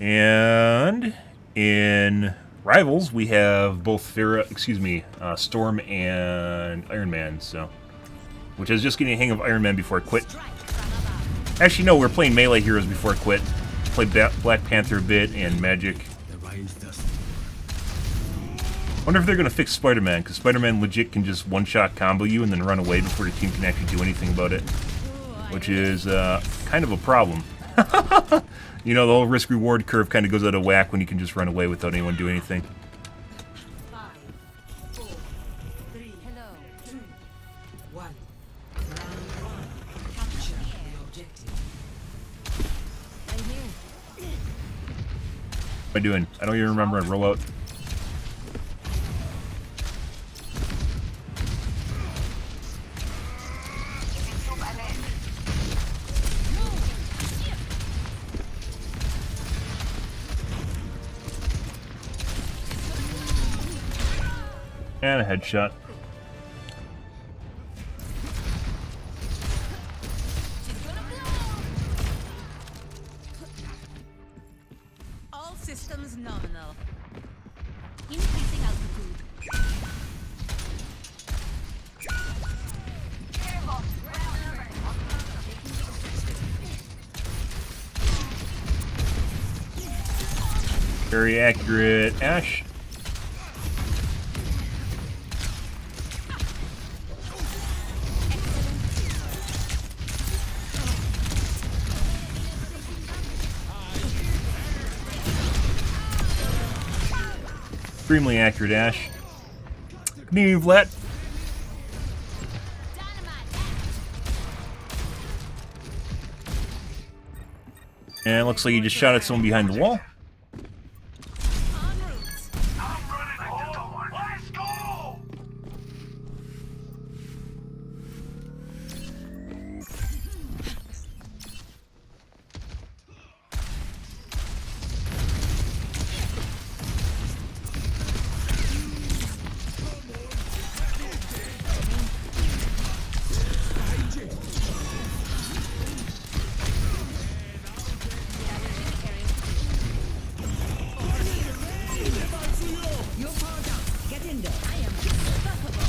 And... in... Rivals, we have both Storm and Iron Man, so... which I was just getting a hang of Iron Man before I quit. Actually, no, we're playing melee heroes before I quit. Played Black Panther a bit and Magic. Wonder if they're going to fix Spider-Man, because Spider-Man legit can just one-shot combo you and then run away before your team can actually do anything about it. Which is kind of a problem. You know, the whole risk-reward curve kind of goes out of whack when you can just run away without anyone doing anything. 5, 4, 3, Hello. 2, 1. Round 1. Capture the objective. I'm here. What am I doing? I don't even remember a rollout. And a headshot. All systems nominal. Increasing altitude. Very accurate, Ash. Extremely accurate, Ash. Continue, Vlad. And it looks like you just shot at someone behind the wall. I'm ready to go. Let's go! You're powered up. Get in there. I am unstoppable.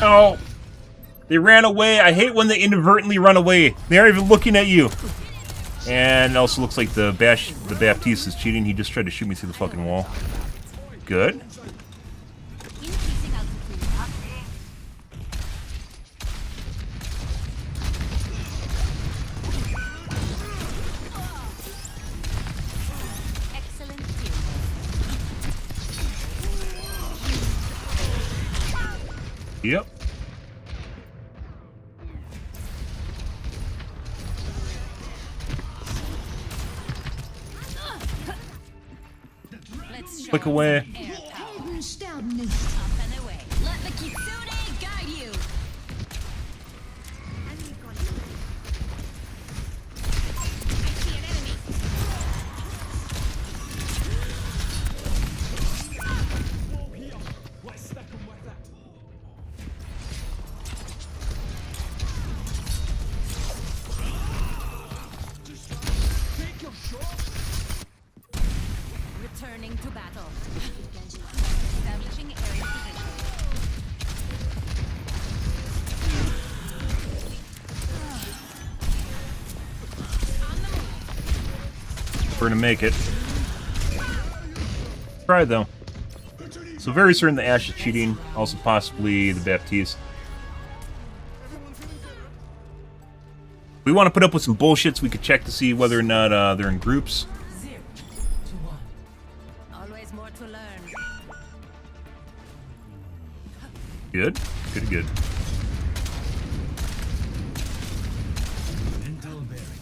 Oh, they ran away. I hate when they inadvertently run away. They aren't even looking at you. And it also looks like the Baptiste is cheating. He just tried to shoot me through the fucking wall. Good. Increasing altitude. Excellent teamwork. Yep. Let's show Click away. some air power. Up and away. Let the Kitsune guide you. I see an enemy. Whoa, here. Let's stick 'em with it. Just take your shot. Returning to battle. Establishing area position. On the move. We're gonna make it. Try though. So very certain the Ash is cheating. Also possibly the Baptiste. We want to put up with some bullshit so we could check to see whether or not they're in groups. 0 to 1. Always more to learn. Good. Good, good. Mental bearing,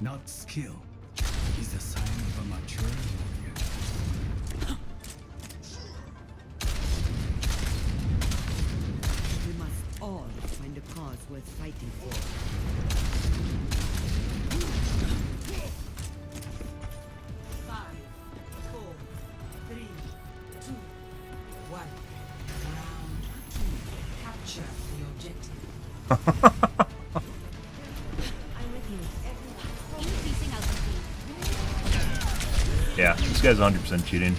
not skill, is the sign of a mature warrior. We must all find a cause worth fighting for. 5, 4, 3, 2, 1. Round 2. Capture the objective. Increasing altitude. Yeah, this guy's 100% cheating.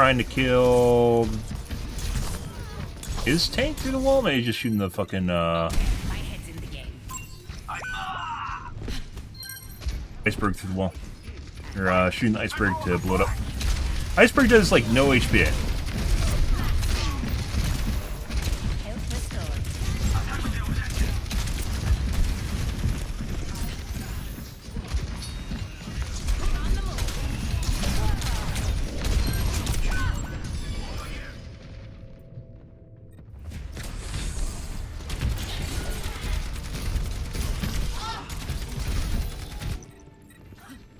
trying to kill his tank through the wall. Maybe he's just shooting the fucking My head's in the game. iceberg through the wall. Or shooting the iceberg to blow it up. Iceberg does like no HP. Health restored. On the move.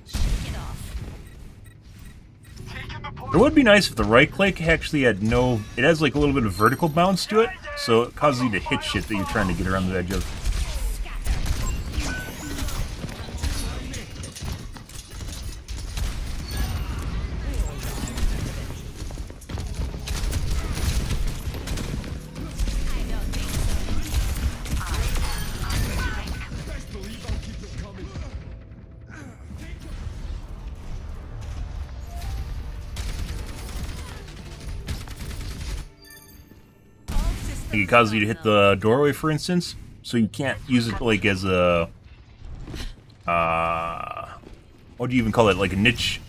Shake it off. Taking the point. It would be nice if the right click actually had no... It has like a little bit of vertical bounce to it, so it causes you to hit shit that you're trying to get around the edge of. Like it causes you to hit the doorway, for instance, so you can't use it like as a what do you even call it? Like a niche,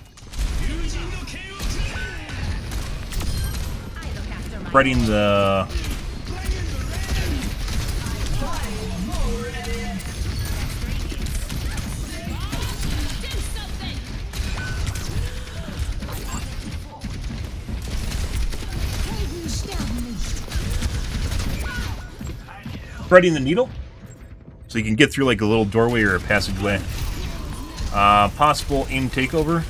spreading the spreading the needle, so you can get through like a little doorway or a passageway. Possible aim takeover,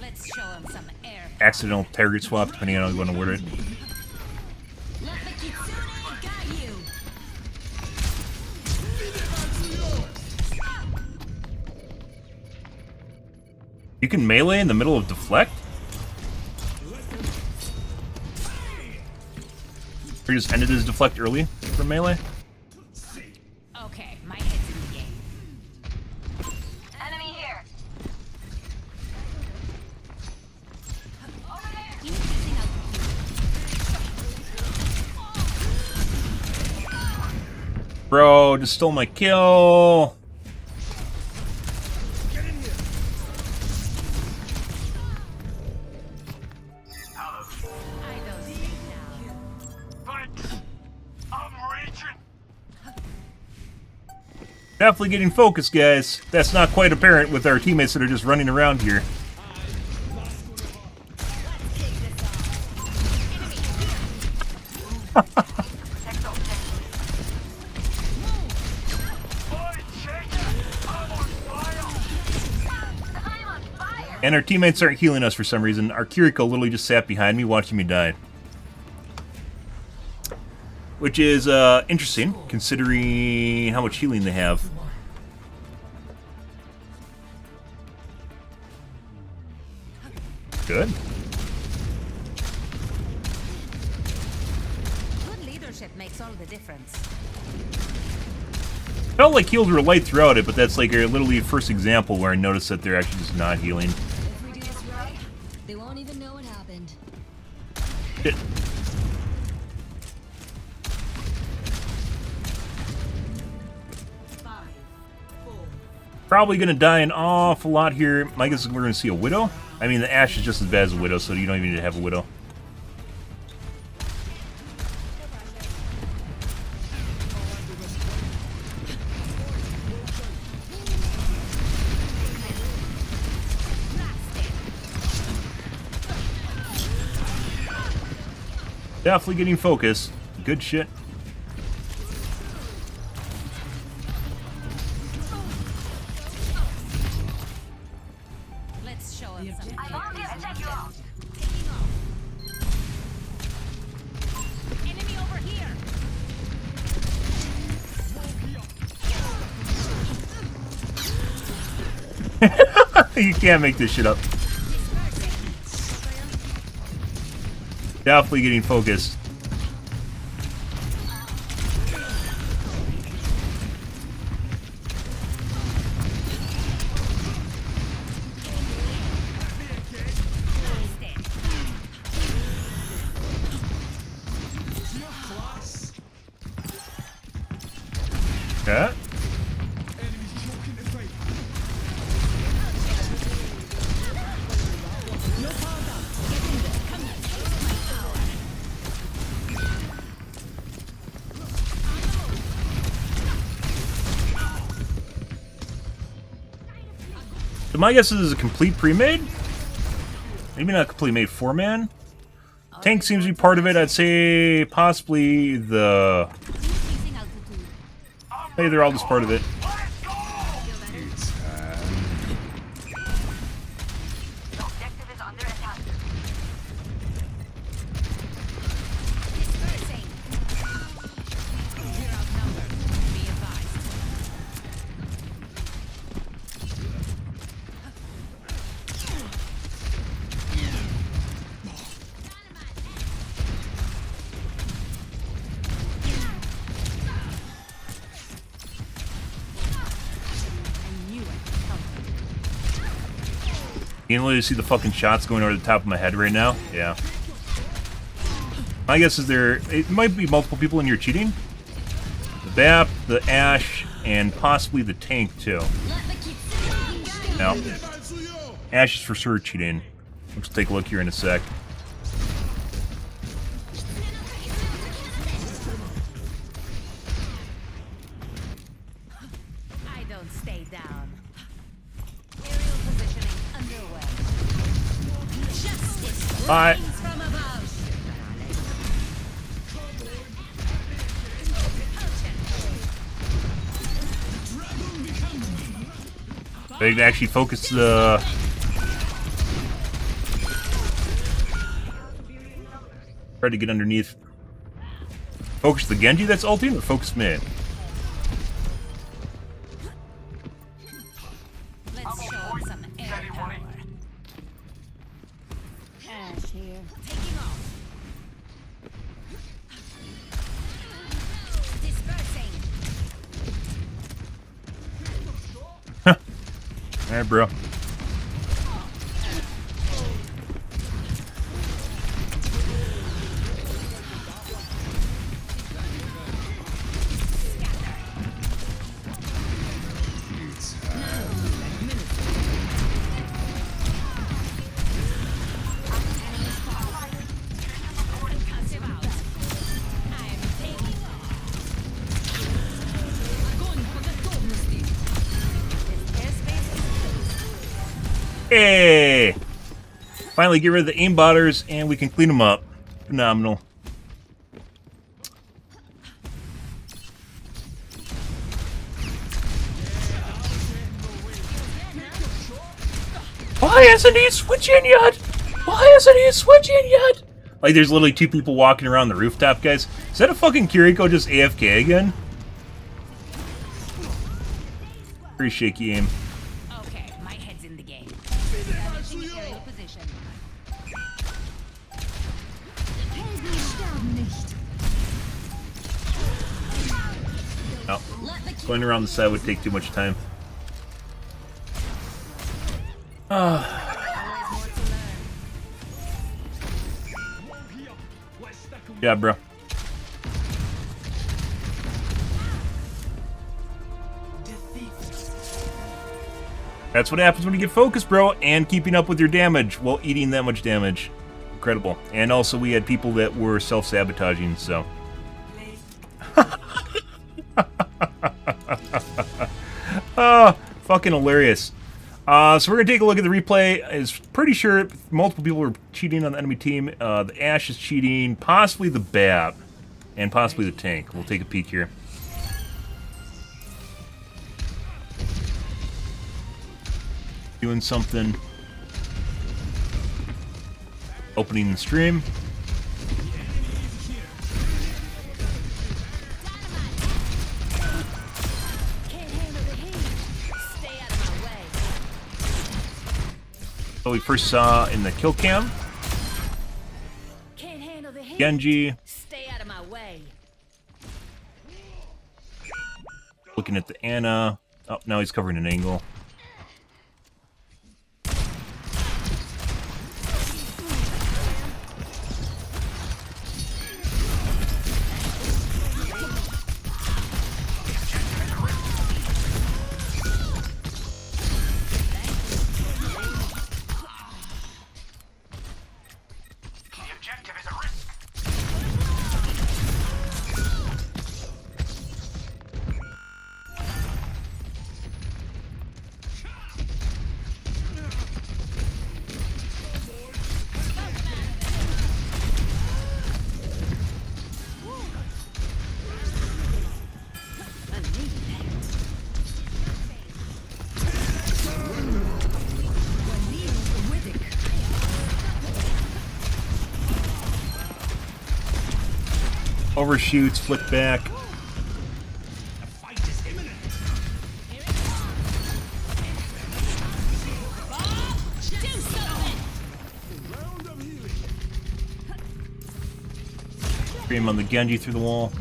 Let's show him some air. accidental target swap, depending on how you want to word it. Let the kitsune got you. You can melee in the middle of deflect. Or just ended his deflect early for melee. Okay, my head's in the game. Enemy here. Increasing altitude. Bro, just stole my kill. I don't think now. Thanks. I'm reaching. Definitely getting focused, guys. That's not quite apparent with our teammates that are just running around here. And our teammates aren't healing us for some reason. Our Kiriko literally just sat behind me watching me die. Which is interesting, considering how much healing they have. Good. Good leadership makes all the difference. Felt like heals were light throughout it, but that's like a literally first example where I noticed that they're actually just not healing. If we do this right, they won't even know what happened. Shit. Probably gonna die an awful lot here. My guess is we're gonna see a Widow. I mean, the Ashe is just as bad as a Widow, so you don't even need to have a Widow. Definitely getting focused. Good shit. Let's show him some I volunteer to take you out. Taking off. Enemy over here. You can't make this shit up. Definitely getting focused. Okay. So my guess is a complete pre-made? Maybe not complete made 4-man? Tank seems to be part of it. I'd say possibly the... Maybe they're all just part of it. Objective is under attack. You can literally see the fucking shots going over the top of my head right now. Yeah. My guess is it might be multiple people in here cheating. The BAP, the Ash, and possibly the tank too. No. Ash is for sure cheating. Let's take a look here in a sec. I don't stay down. Aerial positioning underway. Justice Bye. rains from above. They actually focus the... Try to get underneath. Focus the Genji that's ulting or focus mid? Let's show 'em some air power. Ash here. Taking off. Dispersing. Alright, bro. Hey! Finally get rid of the aimbotters and we can clean them up. Phenomenal. Why isn't he switching yet? Why isn't he switching yet? Like there's literally two people walking around the rooftop, guys. Is that a fucking Kiriko just AFK again? Very shaky aim. Okay, my head's in the game. Establishing aerial position. No. Going around the side would take too much time. Yeah, bro. That's what happens when you get focused, bro, and keeping up with your damage while eating that much damage. Incredible. And also we had people that were self-sabotaging, so... Oh, fucking hilarious. So we're going to take a look at the replay. It's pretty sure multiple people were cheating on the enemy team. The Ash is cheating, possibly the BAP, and possibly the tank. We'll take a peek here. Doing something. Opening the stream. So we first saw in the kill cam. Can't handle the heat. Genji. Stay out of my way. Looking at the Ana. Oh, now he's covering an angle. Overshoots, flick back. Scream on the Genji through the wall.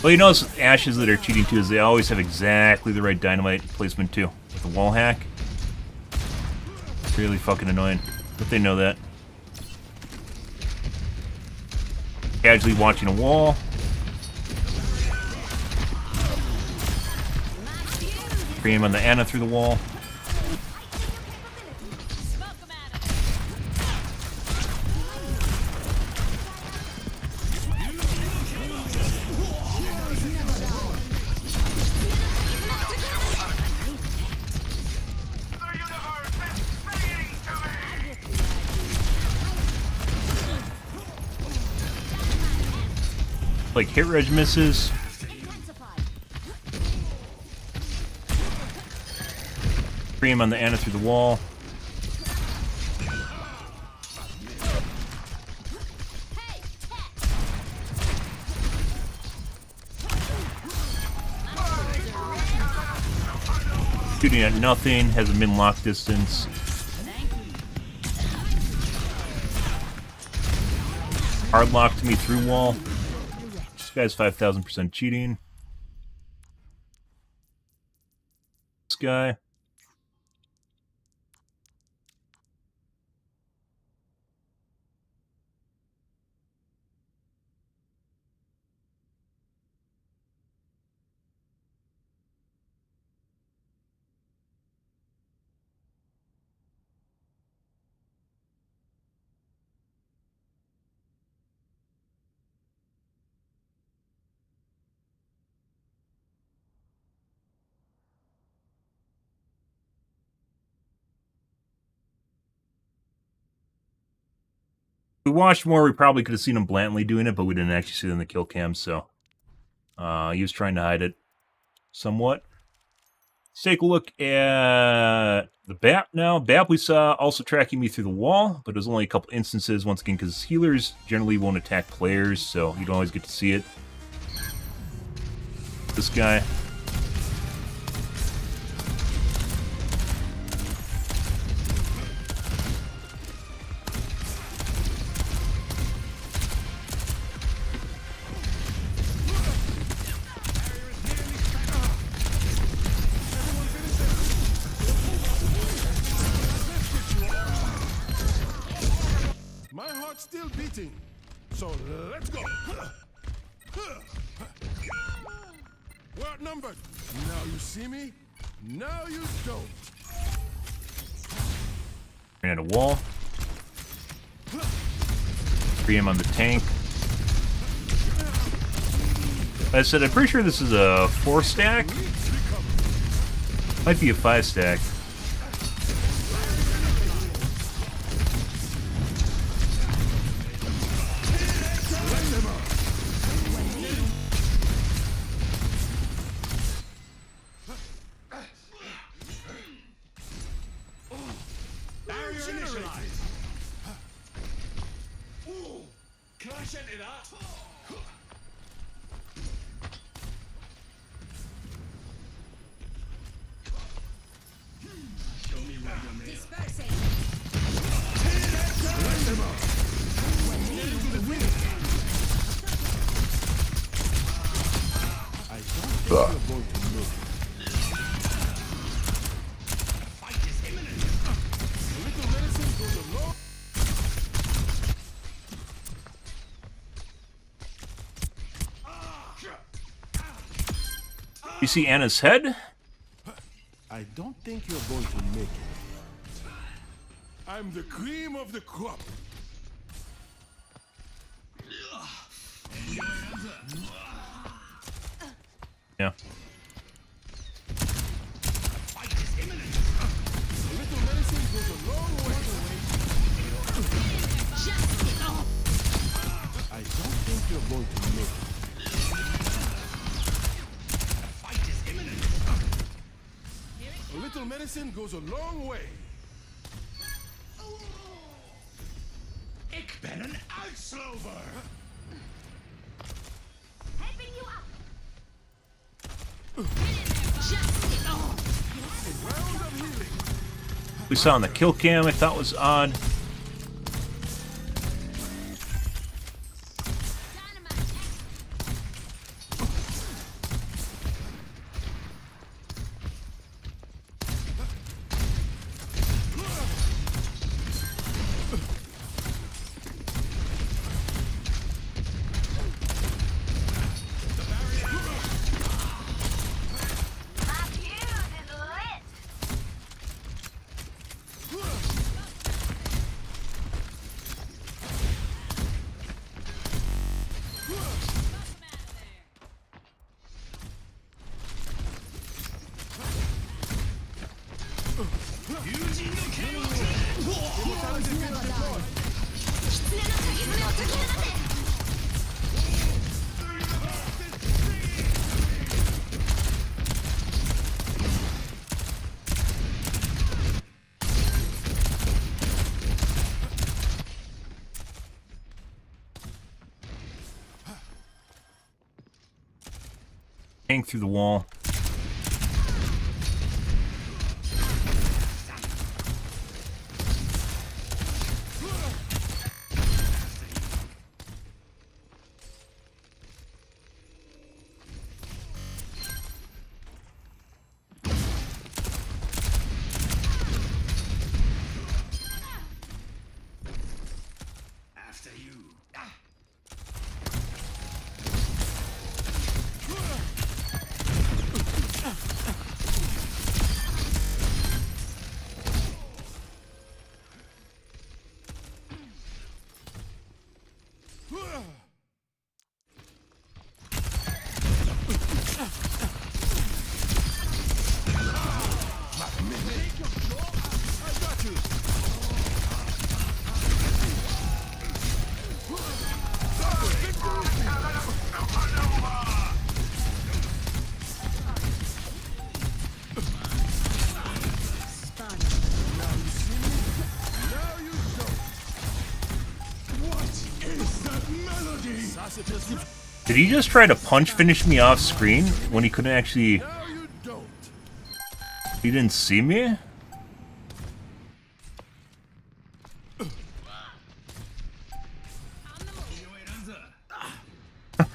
Well, you notice with Ashes that are cheating too is they always have exactly the right dynamite placement too. With the wall hack. It's really fucking annoying. But they know that. Casually watching a wall. Scream on the Ana through the wall. Like hit reg misses. Scream on the Ana through the wall. Shooting at nothing, has a min lock distance. Hard lock to me through wall. This guy's 5,000% cheating. This guy. If we watched more, we probably could have seen him blatantly doing it, but we didn't actually see it in the kill cam, so he was trying to hide it somewhat. Let's take a look at the BAP now. BAP we saw also tracking me through the wall, but it was only a couple instances, once again, because healers generally won't attack players, so you don't always get to see it. This guy. My heart's still beating, so let's go. We're outnumbered. Now you see me, now you don't. Ran at a wall. 3M on the tank. Like I said, I'm pretty sure this is a 4-stack. Might be a 5-stack. You see Ana's head? I don't think you're going to make it. I'm the cream of the crop. Yeah. A little medicine goes a long way. I don't think you're going to make it. A little medicine goes a long way. Helping you up. We saw on the kill cam I thought was odd. Hang through the wall. After you. Did he just try to punch finish me off screen when he couldn't actually... He didn't see me?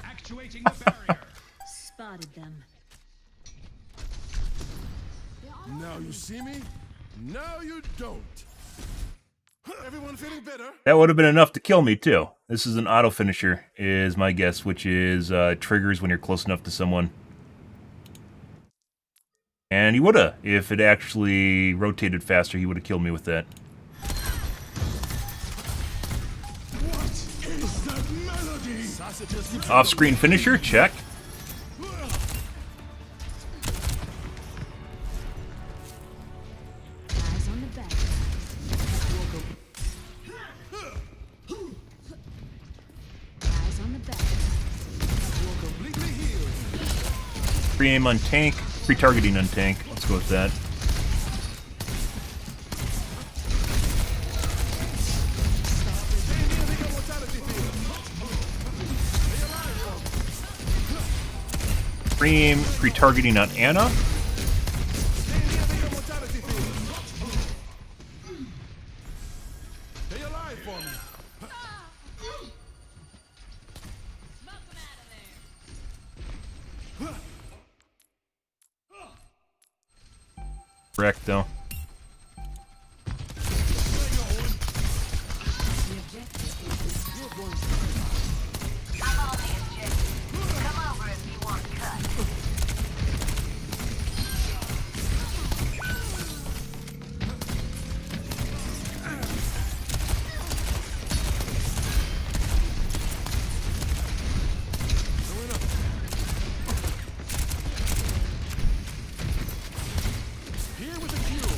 Actuating the barrier. Spotted them. Now you see me? Now you don't. Everyone feeling better? That would have been enough to kill me, too. This is an auto finisher, is my guess, which is triggers when you're close enough to someone. And he woulda. If it actually rotated faster, he would have killed me with that. What is that melody? Off-screen finisher, check. Eyes on the back. Eyes on the back. Completely healed. Free aim on tank, free targeting on tank. Let's go with that. Free aim, free targeting on Anna. Stay alive for me. Correct, though. I'm on the objective. Come over if you want cut. Here with the cue.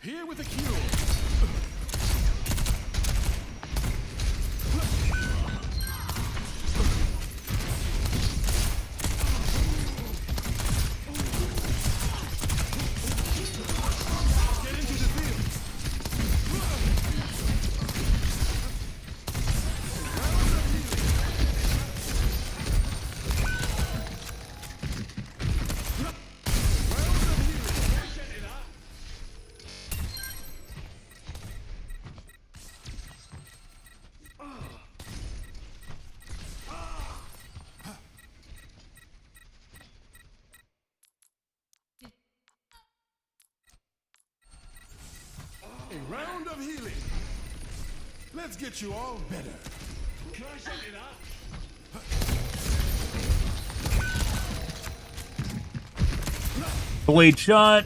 Here with the cue. of healing. Let's get you all better. Blade shot,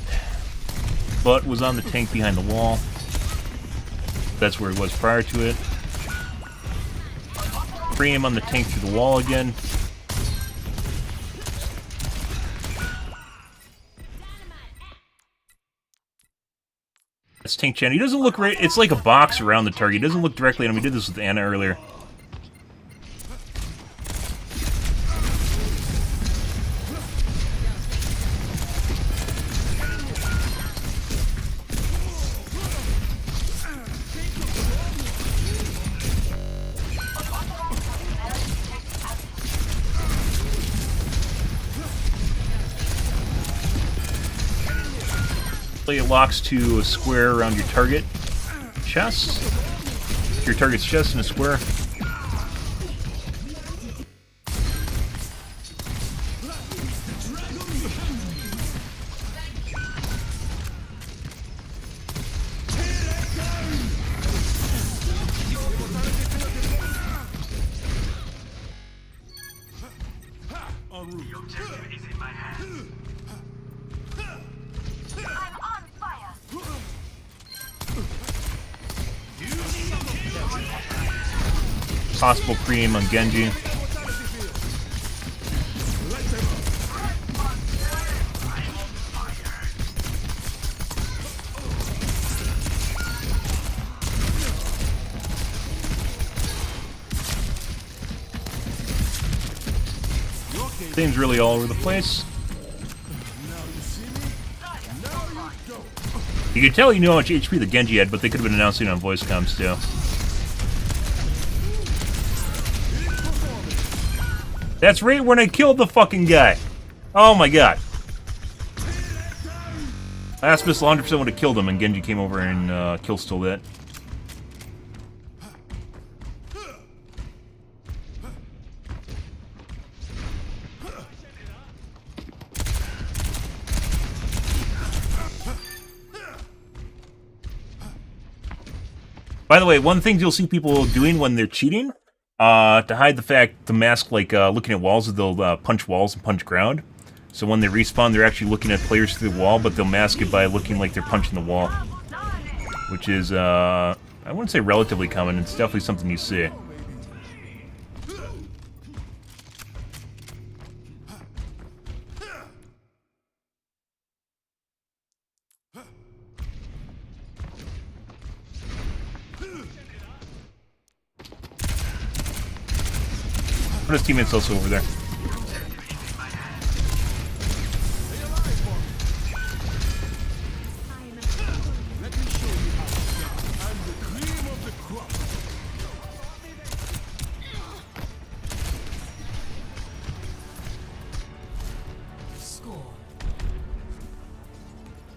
but was on the tank behind the wall. That's where it was prior to it. Frame on the tank through the wall again. That's Tank Chen. He doesn't look right. It's like a box around the target. He doesn't look directly at him. We did this with Anna earlier. It locks to a square around your target chest. Your target's chest in a square. The objective is in my hands. I'm on fire. Possible pre-aim on Genji. Things really all over the place. You could tell you know how much HP the Genji had, but they could have been announcing it on voice comms too. That's right when I killed the fucking guy. Oh my god. Aspis 100% would have killed him, and Genji came over and kill-stole that. By the way, one thing you'll see people doing when they're cheating, to hide the fact, to mask, like, looking at walls, they'll punch walls and punch ground. So when they respawn, they're actually looking at players through the wall, but they'll mask it by looking like they're punching the wall. Which is, I wouldn't say relatively common, it's definitely something you see. But his teammate's also over there. Score.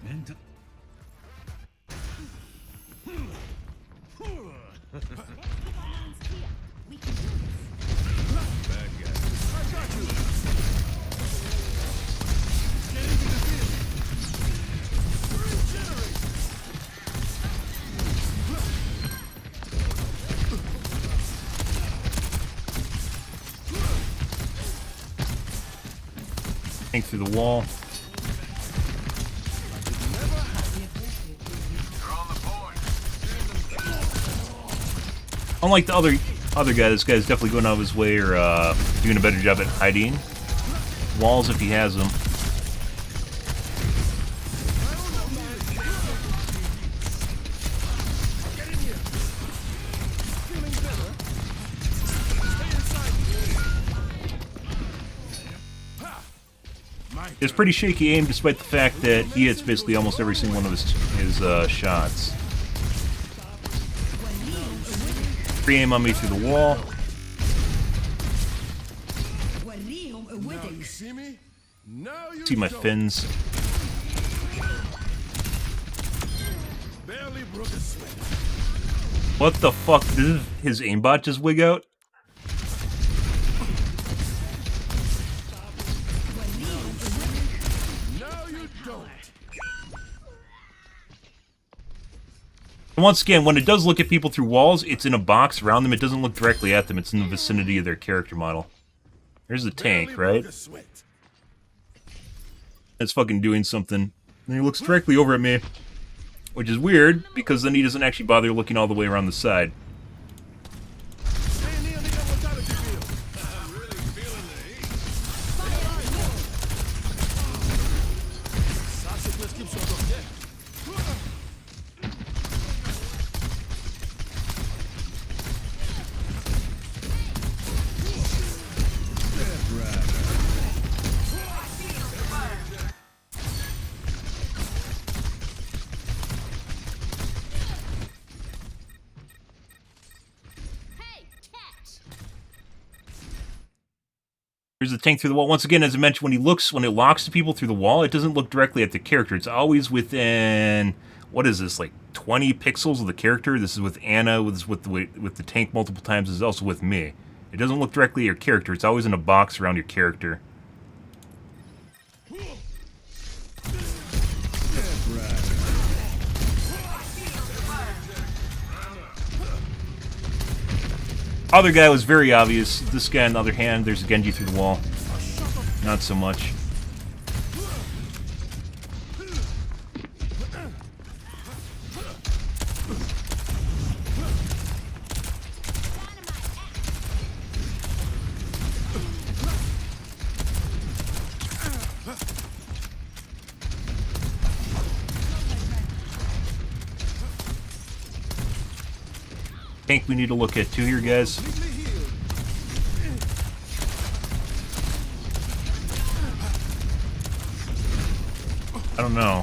Mental. Tank through the wall. Unlike the other guy, this guy's definitely going out of his way or doing a better job at hiding walls if he has them. It's pretty shaky aim, despite the fact that he hits basically almost every single one of his shots. Pre-aim on me through the wall. Now you see me? Now you See my don't. fins. Barely broke a sweat. What the fuck? Did his aimbot just wig out? And once again, when it does look at people through walls, it's in a box around them. It doesn't look directly at them. It's in the vicinity of their character model. There's the tank, right? It's fucking doing something. And he looks directly over at me, which is weird, because then he doesn't actually bother looking all the way around the side. Here's the tank through the wall. Once again, as I mentioned, when it locks to people through the wall, it doesn't look directly at the character. It's always within, what is this, like 20 pixels of the character? This is with Anna, with the tank multiple times. This is also with me. It doesn't look directly at your character. It's always in a box around your character. Other guy was very obvious. This guy, on the other hand, there's a Genji through the wall. Not so much. Tank we need to look at too here, guys. I don't know.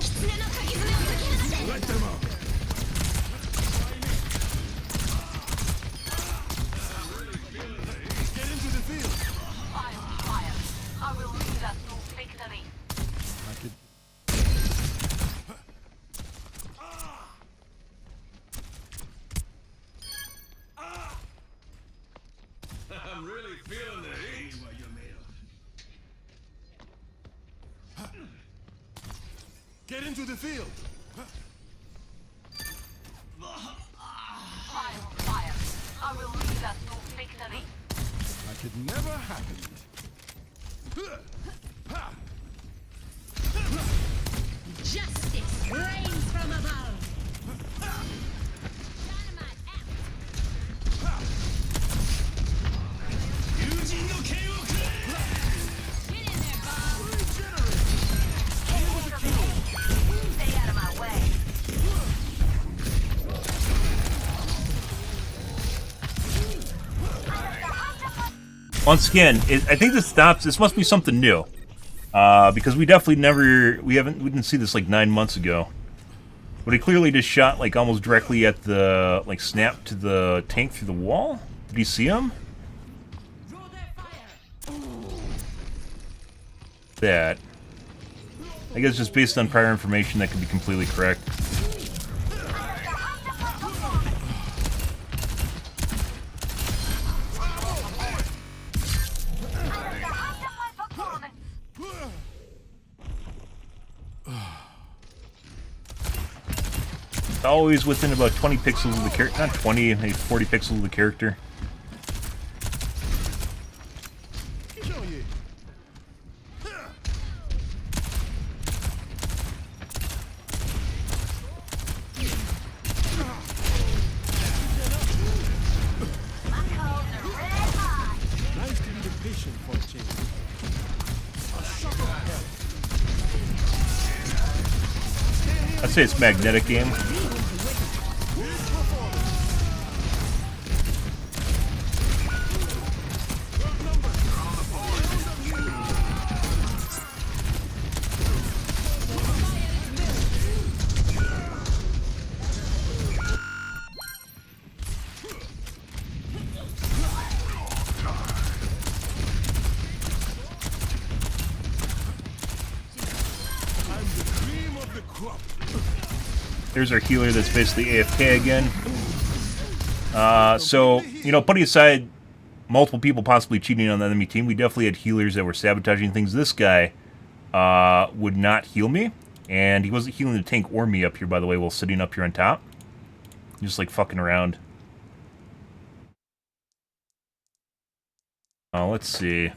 I'm really feeling the heat. Get into the field. Fire. I will lead us to victory. That could never happen. Justice reigns from above. Stay out of my way. Once again, I think this stops. This must be something new, because we definitely we didn't see this like 9 months ago. But he clearly just shot like almost directly at the snap to the tank through the wall. Did you see him? That, I guess, just based on prior information, that could be completely correct. Always within about 20 pixels of the character, not 20, maybe 40 pixels of the character. Nice to be patient for a change. I'd say it's magnetic game. There's our healer that's basically AFK again. So, you know, putting aside multiple people possibly cheating on the enemy team, we definitely had healers that were sabotaging things. This guy would not heal me, and he wasn't healing the tank or me up here, by the way, while sitting up here on top. Just like fucking around. Let's see.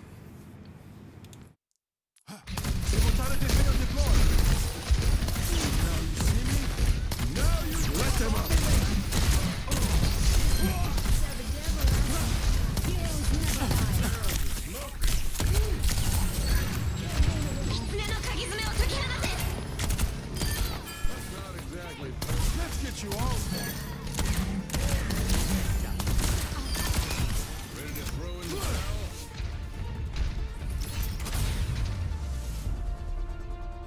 Let's get you all. Ready to throw in the towel?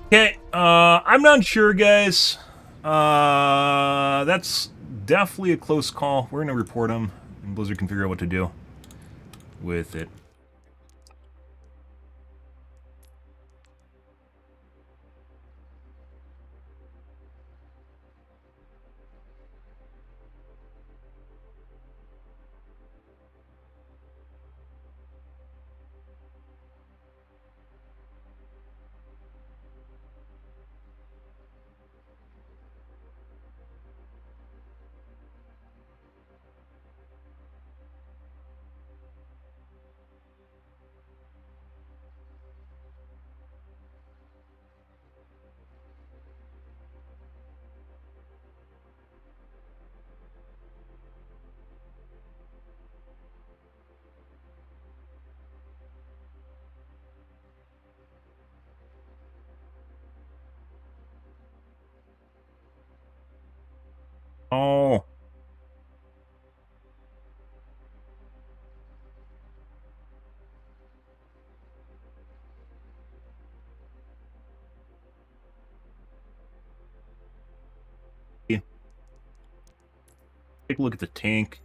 Okay, I'm not sure, guys. That's definitely a close call. We're gonna report him, and Blizzard can figure out what to do with it. Oh. Take a look at the tank.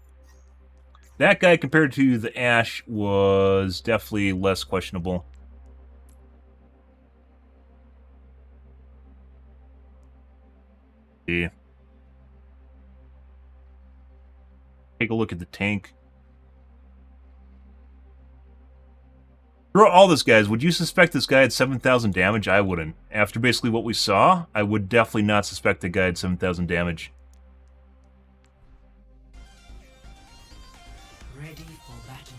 That guy, compared to the Ash, was definitely less questionable. Yeah. Take a look at the tank. Throughout all this, guys, would you suspect this guy had 7,000 damage? I wouldn't. After basically what we saw, I would definitely not suspect the guy had 7,000 damage. Ready for battle.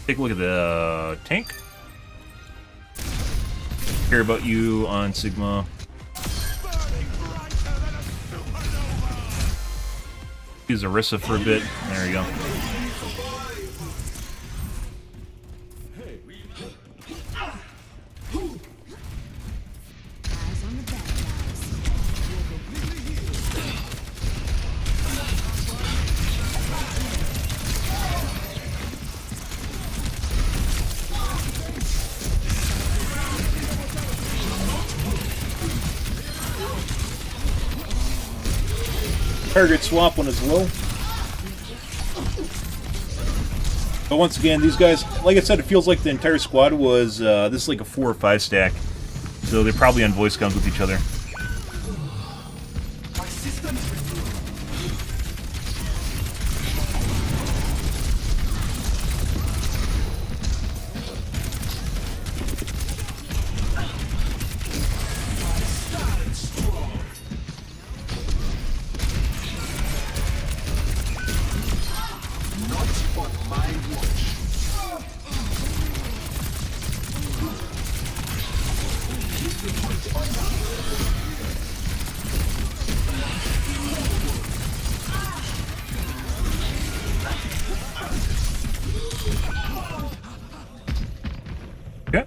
Take a look at the tank. Care about you on Sigma. Use Orisa for a bit. There you go. Eyes on the bad guys. Target swap when it's low. But once again, these guys, like I said, it feels like the entire squad was, this is like a 4 or 5 stack. So they're probably on voice comms with each other. Okay.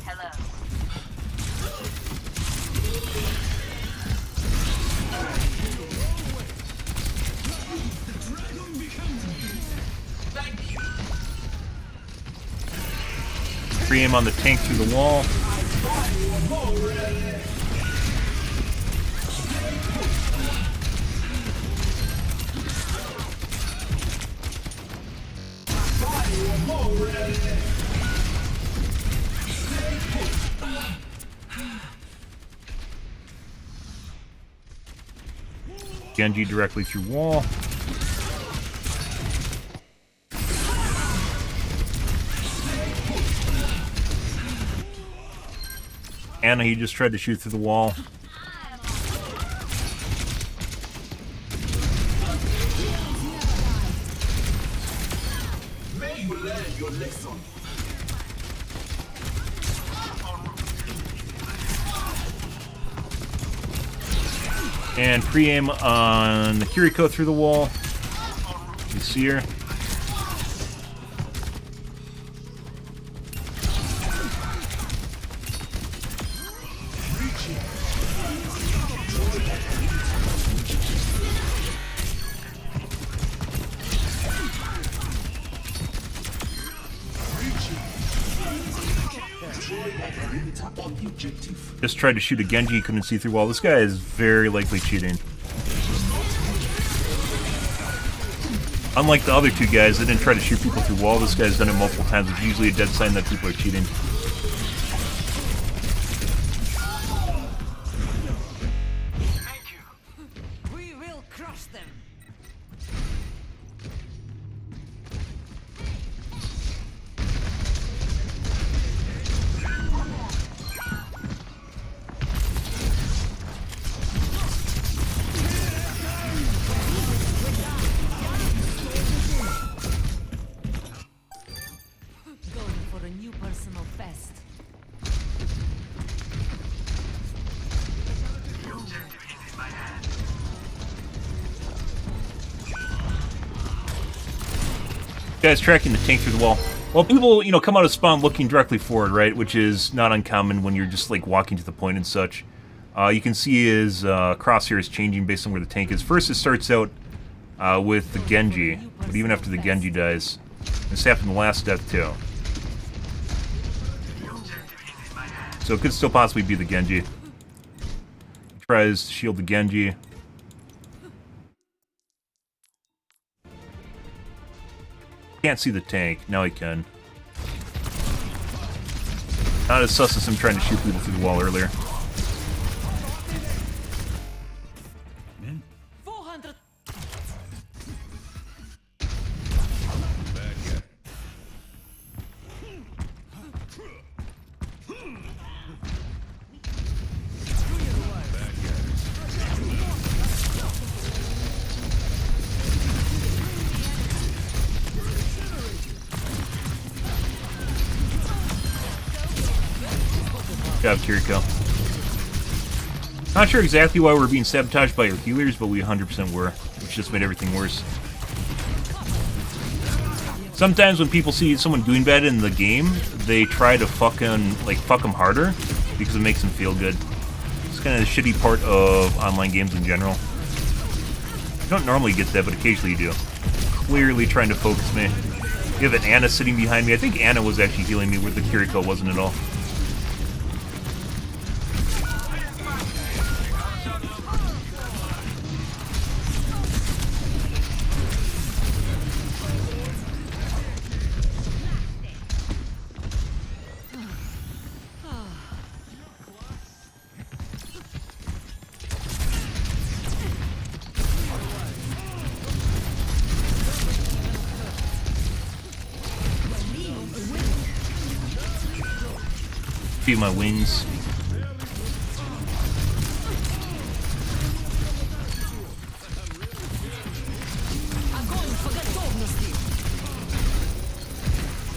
Hello. Free aim on the tank through the wall. Genji directly through wall. Anna, he just tried to shoot through the wall. And pre-aim on the Kiriko through the wall. You see her. Just tried to shoot a Genji, couldn't see through wall. This guy is very likely cheating. Unlike the other two guys that didn't try to shoot people through wall, this guy's done it multiple times, which is usually a dead sign that people are cheating. We will crush them. Going for a new personal best. Guy's tracking the tank through the wall. Well, people, you know, come out of spawn looking directly forward, right? Which is not uncommon when you're just, like, walking to the point and such. You can see his crosshair is changing based on where the tank is. First, it starts out with the Genji, but even after the Genji dies. This happened in the last death, too. So it could still possibly be the Genji. Tries to shield the Genji. Can't see the tank. Now he can. Not as sus as him trying to shoot people through the wall earlier. 400. Good job, Kiriko. Not sure exactly why we're being sabotaged by our healers, but we 100% were, which just made everything worse. Sometimes when people see someone doing bad in the game, they try to fuck them harder because it makes them feel good. It's kind of the shitty part of online games in general. You don't normally get that, but occasionally you do. Clearly trying to focus me. You have an Anna sitting behind me. I think Anna was actually healing me, where the Kiriko wasn't at all. Feed my wings.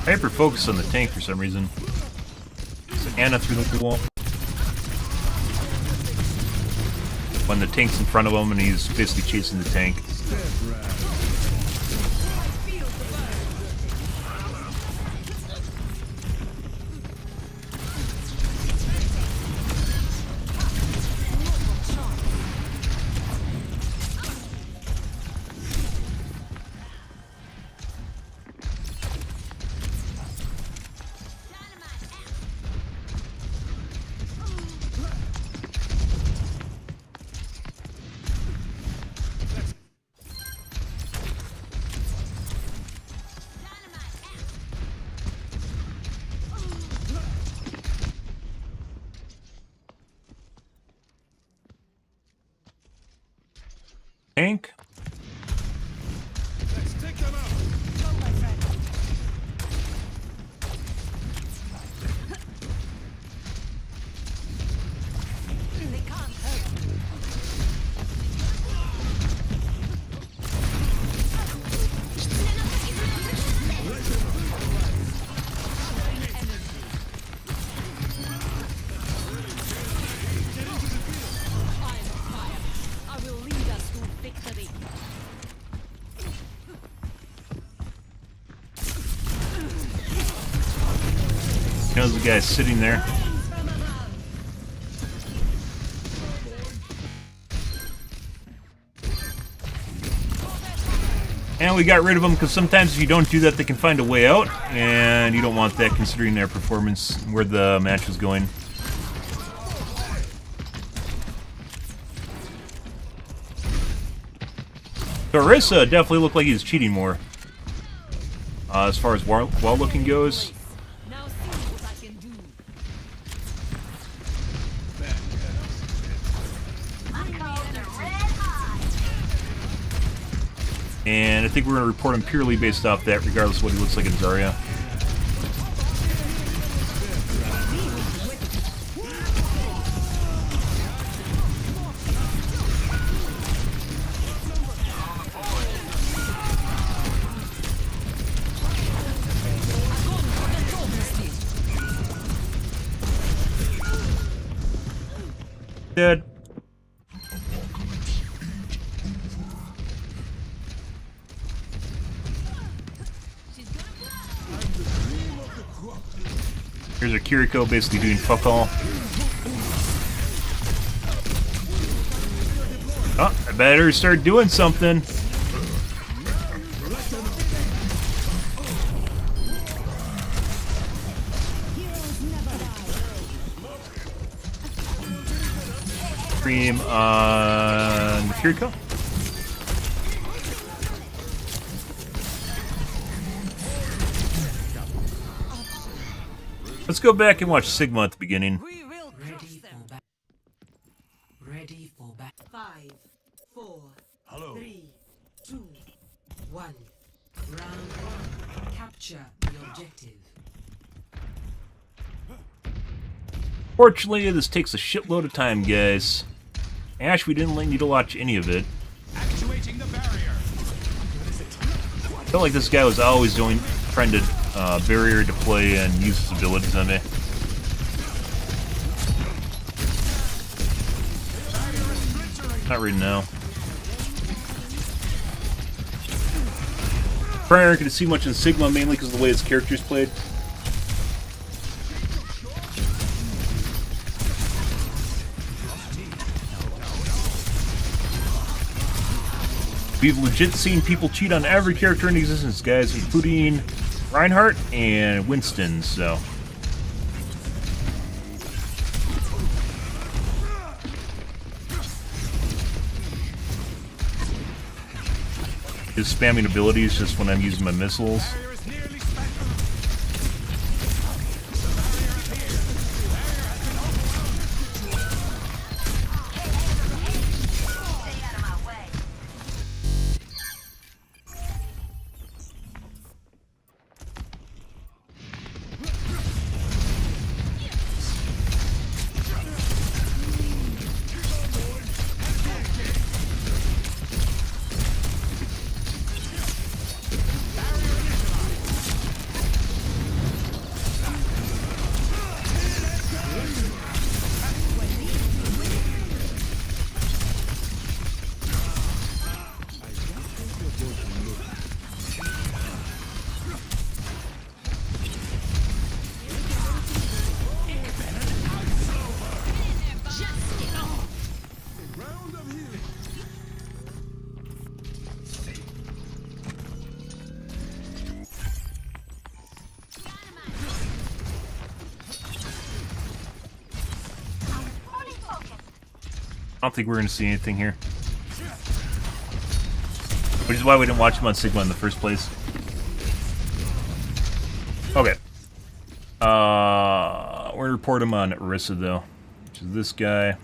Hyper focus on the tank for some reason. So Anna threw the wall. When the tank's in front of him and he's basically chasing the tank. Tank. Let's take them out. Knows the guy's sitting there. And we got rid of them because sometimes if you don't do that, they can find a way out, and you don't want that considering their performance, where the match is going. So Orisa definitely looked like he was cheating more. As far as wall looking goes. Now see what I can do. And I think we're going to report him purely based off that, regardless of what he looks like in Zarya. Dead. Here's our Kiriko basically doing fuck all. Oh, I better start doing something. Cream on Kiriko. Let's go back and watch Sigma at the beginning. We will Ready for back. Ready for back. 5, 4, Hello. 3, 2, 1. Round 1. Capture the objective. Fortunately, this takes a shitload of time, guys. Ash, we didn't need to watch any of it. Actuating the barrier. I felt like this guy was always trying to barrier deploy and use his abilities on me. Not right now. Probably aren't going to see much in Sigma, mainly because of the way his character's played. We've legit seen people cheat on every character in existence, guys, including Reinhardt and Winston, so. Just spamming abilities just when I'm using my missiles. I don't think we're going to see anything here. Which is why we didn't watch him on Sigma in the first place. Okay. We're going to report him on Orisa, though. Which is this guy.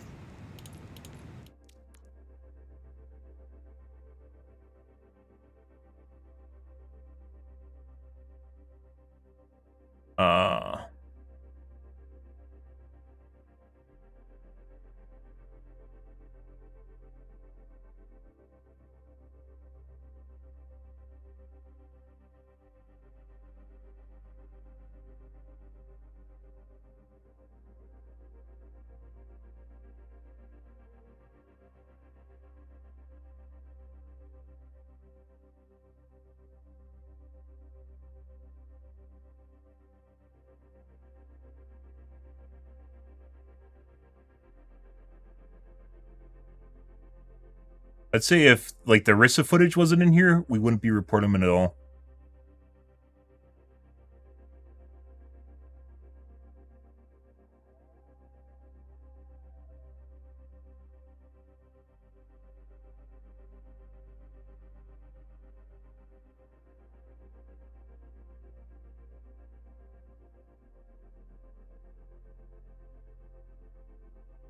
I'd say if, like, the Rissa footage wasn't in here, we wouldn't be reporting them at all.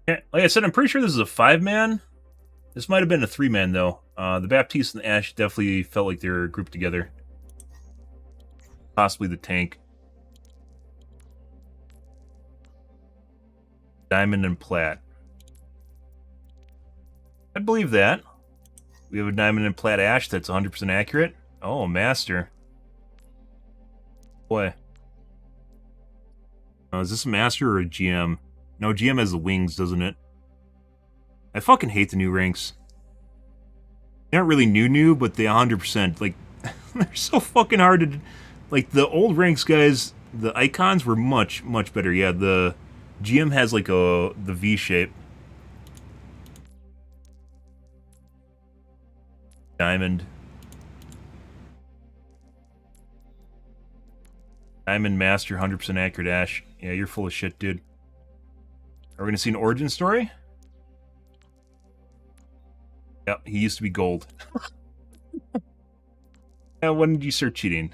Yeah, like I said, I'm pretty sure this is a 5-man. This might have been a 3-man, though. The Baptiste and the Ash definitely felt like they were grouped together. Possibly the tank. Diamond and Plat. I believe that. We have a Diamond and Plat Ash that's 100% accurate. Oh, Master. Boy. Oh, is this a Master or a GM? No, GM has the wings, doesn't it? I fucking hate the new ranks. They aren't really new, but they 100%. Like, they're so fucking hard to... Like, the old ranks, guys, the icons were much, much better. Yeah, the GM has, like, the V shape. Diamond. Diamond Master, 100% accurate Ash. Yeah, you're full of shit, dude. Are we gonna see an origin story? Yep, he used to be gold. Yeah, when did you start cheating?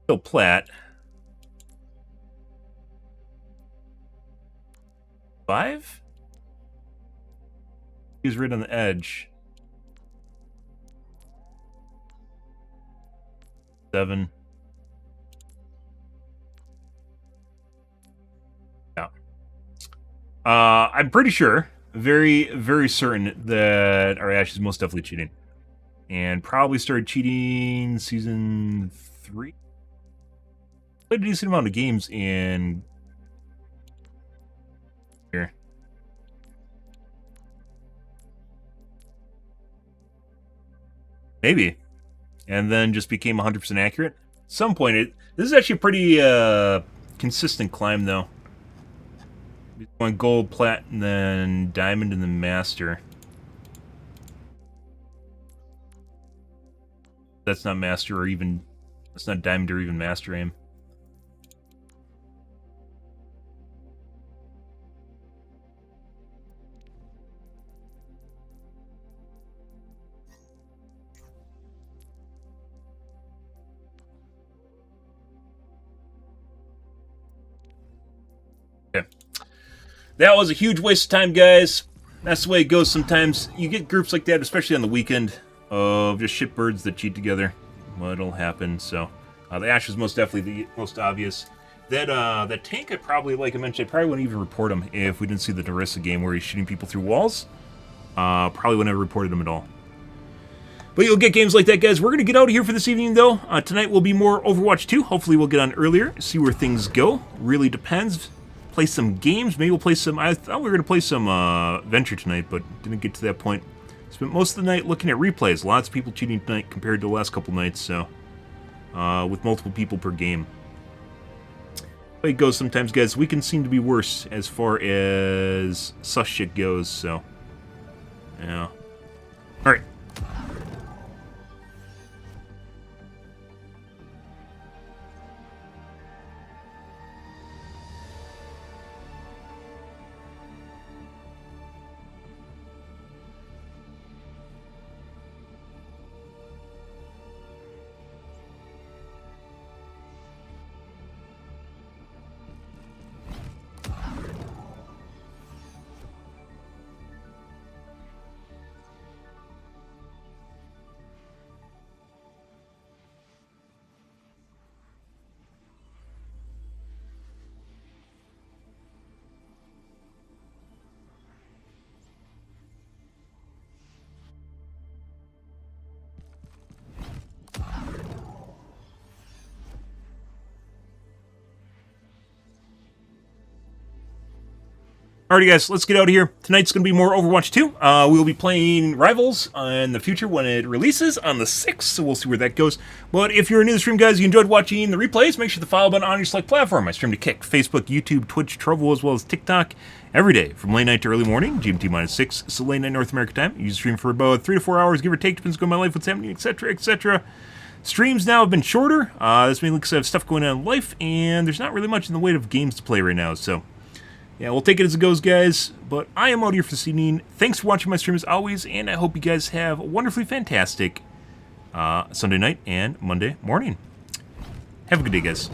Still Plat. 5? He was right on the edge. 7. Yeah. I'm pretty sure, very, very certain that our Ash is most definitely cheating. And probably started cheating season 3. Played a decent amount of games in here. Maybe. And then just became 100% accurate. At some point, this is actually a pretty consistent climb, though. Going gold, plat, and then diamond, and then master. That's not master or even... That's not diamond or even master aim. Okay. That was a huge waste of time, guys. That's the way it goes sometimes. You get groups like that, especially on the weekend, of just shitbirds that cheat together. Well, it'll happen, so... the Ash is most definitely the most obvious. That tank, like I mentioned, I probably wouldn't even report him if we didn't see the Narissa game where he's shooting people through walls. Probably wouldn't have reported him at all. But you'll get games like that, guys. We're going to get out of here for this evening, though. Tonight will be more Overwatch 2. Hopefully we'll get on earlier, see where things go. Really depends. Play some games. Maybe we'll play some... I thought we were going to play some Venture tonight, but didn't get to that point. Spent most of the night looking at replays. Lots of people cheating tonight compared to the last couple nights, so... with multiple people per game. Way it goes sometimes, guys. We can seem to be worse as far as sus shit goes, so... Yeah. Alright. Alrighty, guys, let's get out of here. Tonight's going to be more Overwatch 2. We'll be playing Rivals in the future when it releases on the 6th, so we'll see where that goes. But if you're new to the stream, guys, you enjoyed watching the replays, make sure to follow button on your select platform. I stream to Kick, Facebook, YouTube, Twitch, Trovo, as well as TikTok every day from late night to early morning, GMT-6, so late night North America time. You stream for about 3 to 4 hours, give or take, depends on my life, what's happening, etc., etc. Streams now have been shorter. This mainly because I have stuff going on in life, and there's not really much in the way of games to play right now, so... yeah, we'll take it as it goes, guys, but I am out here for this evening. Thanks for watching my stream as always, and I hope you guys have a wonderfully fantastic Sunday night and Monday morning. Have a good day, guys.